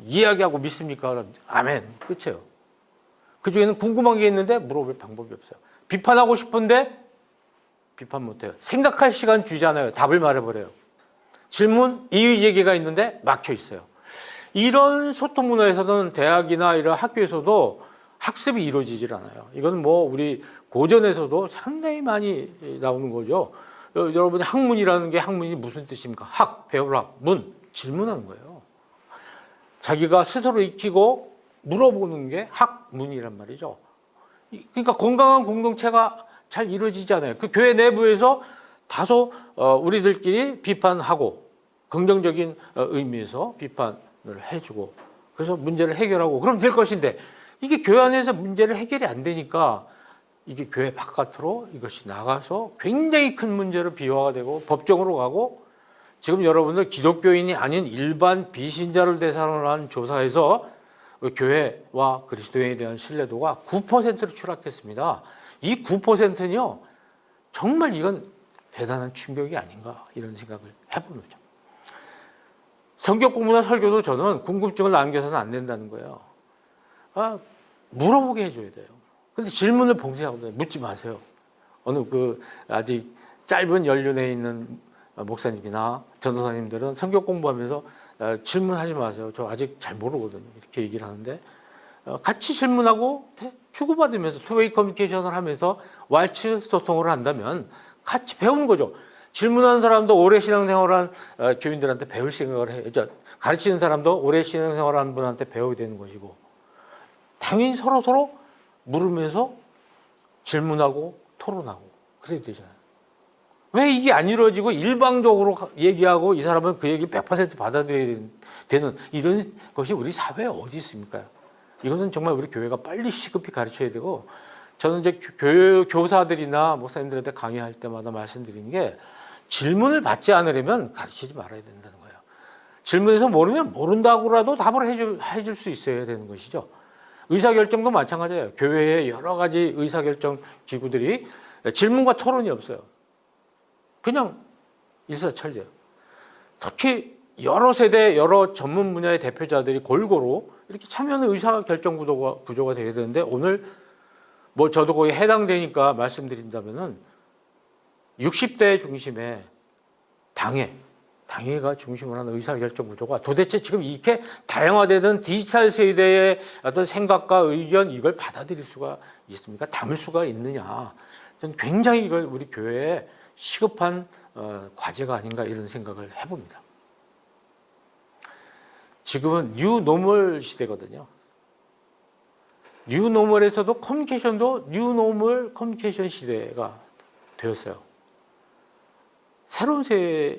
이야기하고 믿습니까? 아멘. 끝이에요. 그 중에는 궁금한 게 있는데 물어볼 방법이 없어요. 비판하고 싶은데 비판 못해요. 생각할 시간 주지 않아요. 답을 말해버려요. 질문, 이의제기가 있는데 막혀 있어요. 이런 소통 문화에서는 대학이나 이런 학교에서도 학습이 이루어지질 않아요. 이건 뭐 우리 고전에서도 상당히 많이 나오는 거죠. 여러분이 학문이라는 게 학문이 무슨 뜻입니까? 학, 배울 학, 문, 질문하는 거예요. 자기가 스스로 익히고 물어보는 게 학문이란 말이죠. 그러니까 건강한 공동체가 잘 이루어지지 않아요. 그 교회 내부에서 다소 우리들끼리 비판하고 긍정적인 의미에서 비판을 해주고 그래서 문제를 해결하고 그럼 될 것인데 이게 교회 안에서 문제를 해결이 안 되니까 이게 교회 바깥으로 이것이 나가서 굉장히 큰 문제로 비화가 되고 법정으로 가고 지금 여러분들 기독교인이 아닌 일반 비신자를 대상으로 한 조사에서 교회와 그리스도인에 대한 신뢰도가 9%로 추락했습니다. 이 9%는요 정말 이건 대단한 충격이 아닌가 이런 생각을 해보는 거죠. 성경 공부나 설교도 저는 궁금증을 남겨서는 안 된다는 거예요. 물어보게 해줘야 돼요. 근데 질문을 봉쇄하고 묻지 마세요. 어느 아직 짧은 연륜에 있는 목사님이나 전도사님들은 성경 공부하면서 질문하지 마세요. 저 아직 잘 모르거든요. 이렇게 얘기를 하는데 같이 질문하고 주고받으면서 투웨이 커뮤니케이션을 하면서 왈츠 소통을 한다면 같이 배우는 거죠. 질문하는 사람도 오래 신앙생활한 교인들한테 배울 생각을 해요. 가르치는 사람도 오래 신앙생활한 분한테 배워야 되는 것이고 당연히 서로 물으면서 질문하고 토론하고 그래야 되잖아요. 왜 이게 안 이루어지고 일방적으로 얘기하고 이 사람은 그 얘기 100% 받아들여야 되는 이런 것이 우리 사회에 어디 있습니까? 이것은 정말 우리 교회가 빨리 시급히 가르쳐야 되고 저는 이제 교사들이나 목사님들한테 강의할 때마다 말씀드리는 게 질문을 받지 않으려면 가르치지 말아야 된다는 거예요. 질문에서 모르면 모른다고라도 답을 해줄 수 있어야 되는 것이죠. 의사결정도 마찬가지예요. 교회에 여러 가지 의사결정 기구들이 질문과 토론이 없어요. 그냥 일사천리예요. 특히 여러 세대, 여러 전문 분야의 대표자들이 골고루 이렇게 참여하는 의사결정 구조가 되어야 되는데 오늘 뭐 저도 거기 해당되니까 말씀드린다면은 60대 중심의 당회가 중심으로 하는 의사결정 구조가 도대체 지금 이렇게 다양화되는 디지털 세대의 어떤 생각과 의견 이걸 받아들일 수가 있습니까? 담을 수가 있느냐? 저는 굉장히 이걸 우리 교회에 시급한 과제가 아닌가 이런 생각을 해봅니다. 지금은 뉴노멀 시대거든요. 뉴노멀에서도 커뮤니케이션도 뉴노멀 커뮤니케이션 시대가 되었어요. 새로운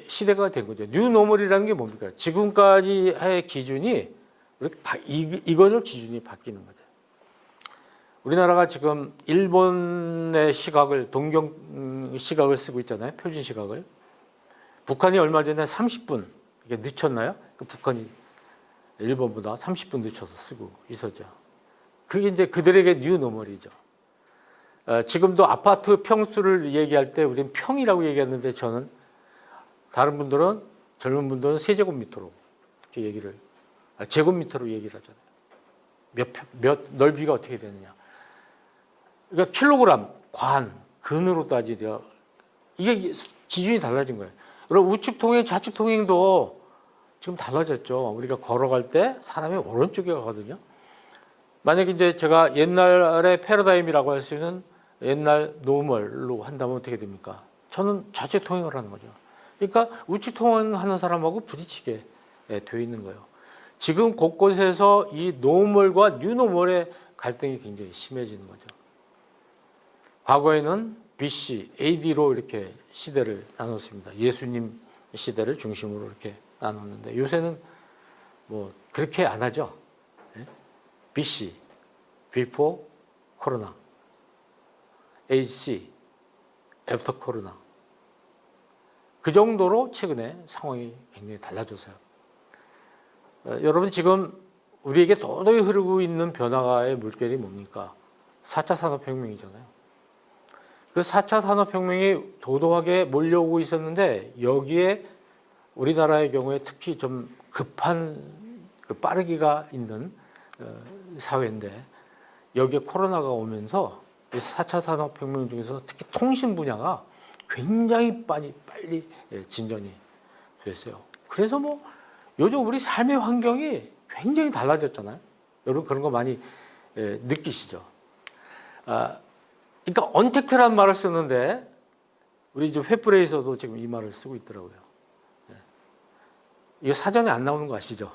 시대가 된 거죠. 뉴노멀이라는 게 뭡니까? 지금까지의 기준이 이거를 기준이 바뀌는 거죠. 우리나라가 지금 일본의 시각을 동경 시각을 쓰고 있잖아요. 표준 시각을. 북한이 얼마 전에 30분 이게 늦췄나요? 그 북한이 일본보다 30분 늦춰서 쓰고 있었죠. 그게 이제 그들에게 뉴노멀이죠. 지금도 아파트 평수를 얘기할 때 우리는 평이라고 얘기하는데 저는 다른 분들은 젊은 분들은 세제곱미터로 이렇게 얘기를 제곱미터로 얘기를 하잖아요. 몇 넓이가 어떻게 되느냐. 그러니까 킬로그램, 관, 근으로 따지려 이게 기준이 달라진 거예요. 그리고 우측 통행, 좌측 통행도 지금 달라졌죠. 우리가 걸어갈 때 사람이 오른쪽에 가거든요. 만약에 이제 제가 옛날에 패러다임이라고 할 수 있는 옛날 노멀로 한다면 어떻게 됩니까? 저는 좌측 통행을 하는 거죠. 그러니까 우측 통행하는 사람하고 부딪히게 되어 있는 거예요. 지금 곳곳에서 이 노멀과 뉴노멀의 갈등이 굉장히 심해지는 거죠. 과거에는 BC, AD로 이렇게 시대를 나눴습니다. 예수님 시대를 중심으로 이렇게 나눴는데 요새는 뭐 그렇게 안 하죠. BC, Before Corona, AC, After Corona. 그 정도로 최근에 상황이 굉장히 달라졌어요. 여러분 지금 우리에게 도도히 흐르고 있는 변화의 물결이 뭡니까? 4차 산업혁명이잖아요. 그 4차 산업혁명이 도도하게 몰려오고 있었는데 여기에 우리나라의 경우에 특히 좀 급한 빠르기가 있는 사회인데 여기에 코로나가 오면서 4차 산업혁명 중에서 특히 통신 분야가 굉장히 빨리 진전이 됐어요. 그래서 뭐 요즘 우리 삶의 환경이 굉장히 달라졌잖아요. 여러분 그런 거 많이 느끼시죠? 그러니까 언택트라는 말을 쓰는데 우리 지금 횃불에서도 지금 이 말을 쓰고 있더라고요. 이거 사전에 안 나오는 거 아시죠?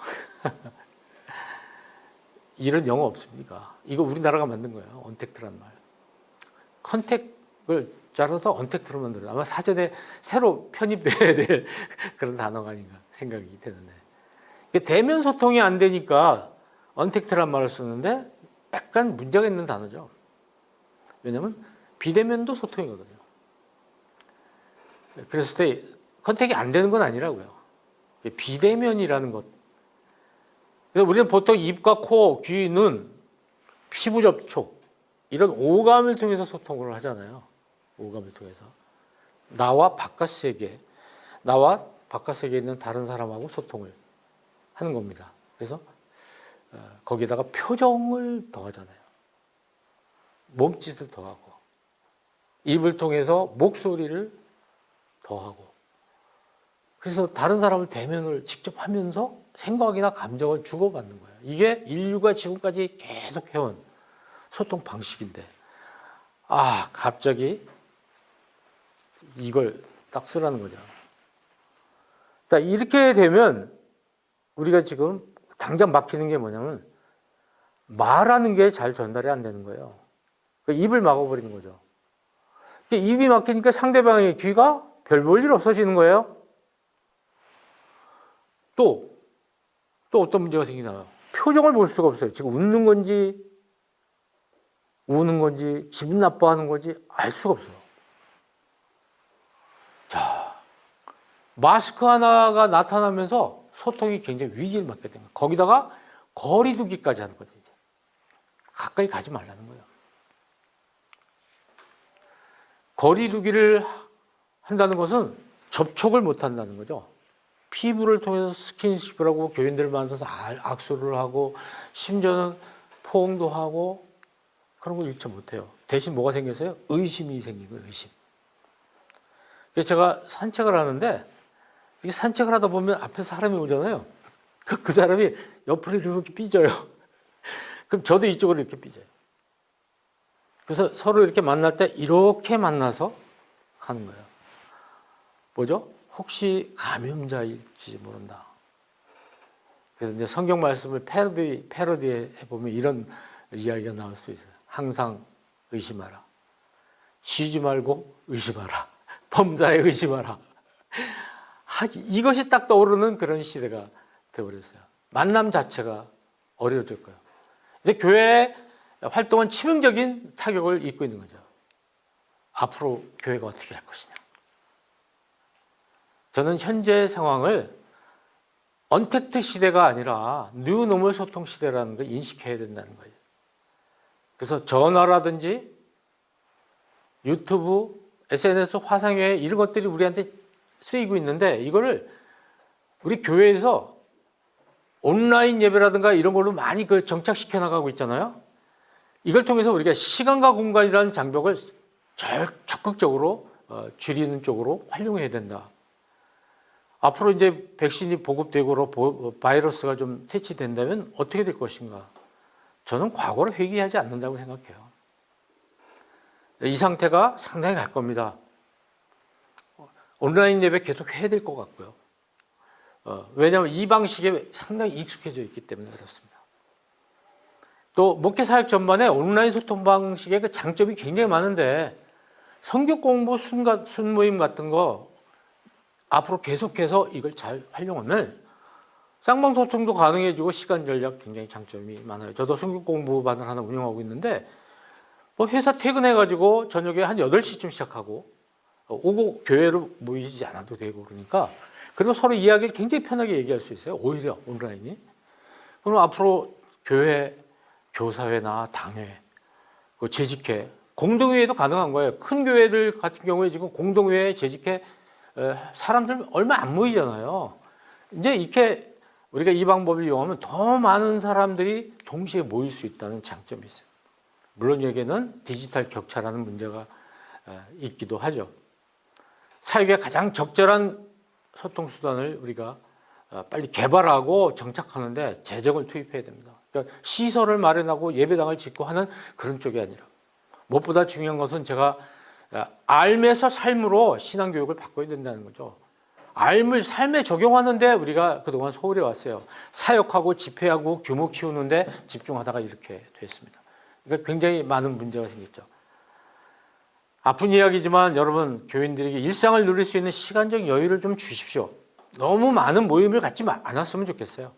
이런 영어 없습니까? 이거 우리나라가 만든 거예요. 언택트라는 말. 컨택을 자라서 언택트로 만들어요. 아마 사전에 새로 편입돼야 될 그런 단어가 아닌가 생각이 되는데. 대면 소통이 안 되니까 언택트란 말을 쓰는데 약간 문제가 있는 단어죠. 왜냐하면 비대면도 소통이거든요. 그래서 컨택이 안 되는 건 아니라고요. 비대면이라는 것. 그래서 우리는 보통 입과 코, 귀, 눈, 피부 접촉 이런 오감을 통해서 소통을 하잖아요. 오감을 통해서. 나와 바깥 세계에 있는 다른 사람하고 소통을 하는 겁니다. 그래서 거기다가 표정을 더하잖아요. 몸짓을 더하고 입을 통해서 목소리를 더하고 그래서 다른 사람을 대면을 직접 하면서 생각이나 감정을 주고받는 거예요. 이게 인류가 지금까지 계속 해온 소통 방식인데 갑자기 이걸 딱 쓰라는 거죠. 자, 이렇게 되면 우리가 지금 당장 막히는 게 뭐냐면 말하는 게 잘 전달이 안 되는 거예요. 그러니까 입을 막아버리는 거죠. 입이 막히니까 상대방의 귀가 별 볼 일 없어지는 거예요. 또 어떤 문제가 생기나요? 표정을 볼 수가 없어요. 지금 웃는 건지 우는 건지 기분 나빠하는 건지 알 수가 없어요. 자, 마스크 하나가 나타나면서 소통이 굉장히 위기를 맞게 됩니다. 거기다가 거리 두기까지 하는 거죠. 이제. 가까이 가지 말라는 거예요. 거리 두기를 한다는 것은 접촉을 못 한다는 거죠. 피부를 통해서 스킨십을 하고 교인들 만나서 악수를 하고 심지어는 포옹도 하고 그런 걸 일체 못해요. 대신 뭐가 생겼어요? 의심이 생긴 거예요. 의심. 그래서 제가 산책을 하는데 산책을 하다 보면 앞에서 사람이 오잖아요. 그 사람이 옆으로 이렇게 삐져요. 그럼 저도 이쪽으로 이렇게 삐져요. 그래서 서로 이렇게 만날 때 이렇게 만나서 가는 거예요. 뭐죠? 혹시 감염자일지 모른다. 그래서 이제 성경 말씀을 패러디 해보면 이런 이야기가 나올 수 있어요. 항상 의심하라. 쉬지 말고 의심하라. 범사에 의심하라. 이것이 딱 떠오르는 그런 시대가 되어버렸어요. 만남 자체가 어려워질 거예요. 이제 교회 활동은 치명적인 타격을 입고 있는 거죠. 앞으로 교회가 어떻게 할 것이냐. 저는 현재 상황을 언택트 시대가 아니라 뉴노멀 소통 시대라는 걸 인식해야 된다는 거예요. 그래서 전화라든지 유튜브, SNS, 화상회의 이런 것들이 우리한테 쓰이고 있는데 이거를 우리 교회에서 온라인 예배라든가 이런 걸로 많이 정착시켜 나가고 있잖아요. 이걸 통해서 우리가 시간과 공간이라는 장벽을 적극적으로 줄이는 쪽으로 활용해야 된다. 앞으로 이제 백신이 보급되고 바이러스가 좀 퇴치된다면 어떻게 될 것인가? 저는 과거를 회귀하지 않는다고 생각해요. 이 상태가 상당히 갈 겁니다. 온라인 예배 계속 해야 될 것 같고요. 왜냐하면 이 방식에 상당히 익숙해져 있기 때문에 그렇습니다. 또 목회 사역 전반에 온라인 소통 방식의 그 장점이 굉장히 많은데 성경 공부 순모임 같은 거 앞으로 계속해서 이걸 잘 활용하면 쌍방 소통도 가능해지고 시간 전략 굉장히 장점이 많아요. 저도 성경 공부반을 하나 운영하고 있는데 뭐 회사 퇴근해가지고 저녁에 한 8시쯤 시작하고 오고 교회로 모이지 않아도 되고 그러니까 그리고 서로 이야기를 굉장히 편하게 얘기할 수 있어요. 오히려 온라인이. 그럼 앞으로 교회, 교사회나 당회, 재직회, 공동회의도 가능한 거예요. 큰 교회들 같은 경우에 지금 공동회에 재직회 사람들 얼마 안 모이잖아요. 이제 이렇게 우리가 이 방법을 이용하면 더 많은 사람들이 동시에 모일 수 있다는 장점이 있어요. 물론 여기에는 디지털 격차라는 문제가 있기도 하죠. 사회에 가장 적절한 소통 수단을 우리가 빨리 개발하고 정착하는데 재정을 투입해야 됩니다. 그러니까 시설을 마련하고 예배당을 짓고 하는 그런 쪽이 아니라 무엇보다 중요한 것은 제가 삶에서 삶으로 신앙교육을 바꿔야 된다는 거죠. 삶을 삶에 적용하는데 우리가 그동안 소홀해 왔어요. 사역하고 집회하고 규모 키우는데 집중하다가 이렇게 됐습니다. 그러니까 굉장히 많은 문제가 생겼죠. 아픈 이야기지만 여러분 교인들에게 일상을 누릴 수 있는 시간적 여유를 좀 주십시오. 너무 많은 모임을 갖지 않았으면 좋겠어요.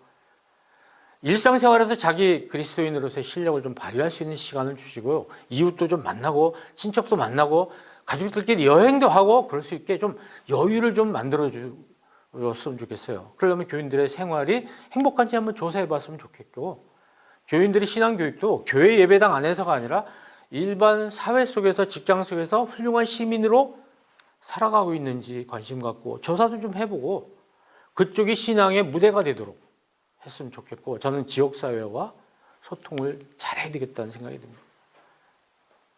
일상생활에서 자기 그리스도인으로서의 실력을 좀 발휘할 수 있는 시간을 주시고요. 이웃도 좀 만나고 친척도 만나고 가족들끼리 여행도 하고 그럴 수 있게 좀 여유를 좀 만들어 줬으면 좋겠어요. 그러려면 교인들의 생활이 행복한지 한번 조사해 봤으면 좋겠고 교인들이 신앙교육도 교회 예배당 안에서가 아니라 일반 사회 속에서 직장 속에서 훌륭한 시민으로 살아가고 있는지 관심 갖고 조사도 좀 해보고 그쪽이 신앙의 무대가 되도록 했으면 좋겠고 저는 지역사회와 소통을 잘해야 되겠다는 생각이 듭니다.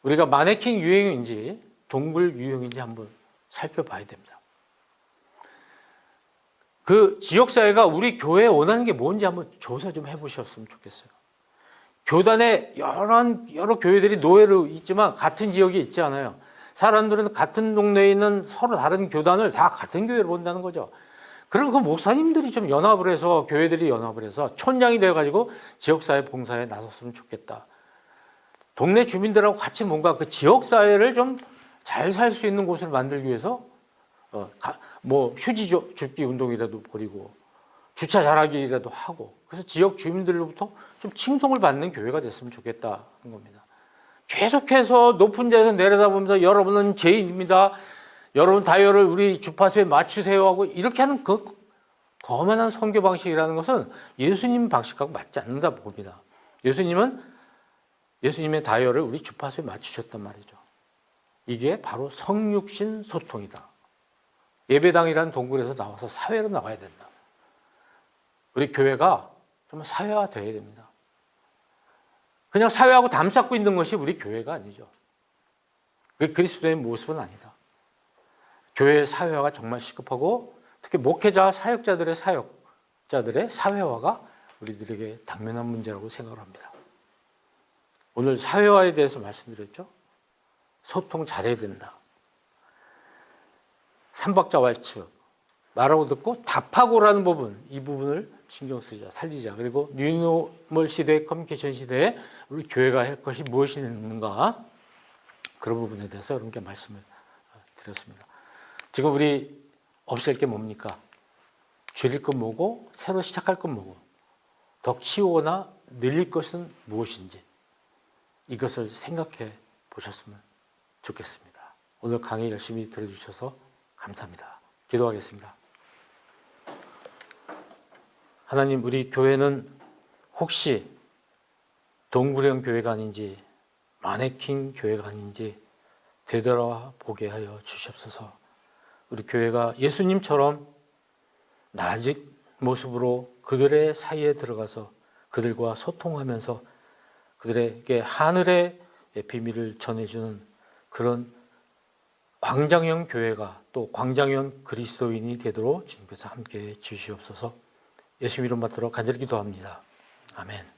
우리가 마네킹 유행인지 동굴 유형인지 한번 살펴봐야 됩니다. 그 지역사회가 우리 교회에 원하는 게 뭔지 한번 조사 좀 해보셨으면 좋겠어요. 교단에 여러 교회들이 노예로 있지만 같은 지역에 있지 않아요. 사람들은 같은 동네에 있는 서로 다른 교단을 다 같은 교회로 본다는 거죠. 그럼 그 목사님들이 좀 연합을 해서 교회들이 연합을 해서 촌장이 되어가지고 지역사회 봉사에 나섰으면 좋겠다. 동네 주민들하고 같이 뭔가 그 지역사회를 좀 잘 살 수 있는 곳을 만들기 위해서 뭐 휴지 줍기 운동이라도 벌이고 주차 잘하기라도 하고 그래서 지역 주민들로부터 좀 칭송을 받는 교회가 됐으면 좋겠다는 겁니다. 계속해서 높은 데서 내려다보면서 여러분은 죄인입니다. 여러분 다이어를 우리 주파수에 맞추세요 하고 이렇게 하는 그 거만한 선교 방식이라는 것은 예수님 방식하고 맞지 않는다 봅니다. 예수님은 예수님의 다이어를 우리 주파수에 맞추셨단 말이죠. 이게 바로 성육신 소통이다. 예배당이라는 동굴에서 나와서 사회로 나가야 된다. 우리 교회가 좀 사회화 되어야 됩니다. 그냥 사회하고 담쌓고 있는 것이 우리 교회가 아니죠. 그게 그리스도의 모습은 아니다. 교회의 사회화가 정말 시급하고 특히 목회자, 사역자들의 사회화가 우리들에게 당면한 문제라고 생각을 합니다. 오늘 사회화에 대해서 말씀드렸죠. 소통 잘해야 된다. 삼박자왈츠 말하고 듣고 답하고라는 부분 이 부분을 신경 쓰자 살리자. 그리고 뉴노멀 시대의 커뮤니케이션 시대에 우리 교회가 할 것이 무엇이 있는가 그런 부분에 대해서 여러분께 말씀을 드렸습니다. 지금 우리 없앨 게 뭡니까? 줄일 건 뭐고 새로 시작할 건 뭐고 더 키우거나 늘릴 것은 무엇인지 이것을 생각해 보셨으면 좋겠습니다. 오늘 강의 열심히 들어주셔서 감사합니다. 기도하겠습니다. 하나님, 우리 교회는 혹시 동굴형 교회가 아닌지 마네킹 교회가 아닌지 되돌아보게 하여 주시옵소서. 우리 교회가 예수님처럼 낮은 모습으로 그들의 사이에 들어가서 그들과 소통하면서 그들에게 하늘의 비밀을 전해주는 그런 광장형 교회가 또 광장형 그리스도인이 되도록 주님께서 함께해 주시옵소서. 예수 이름 받들어 간절히 기도합니다. 아멘.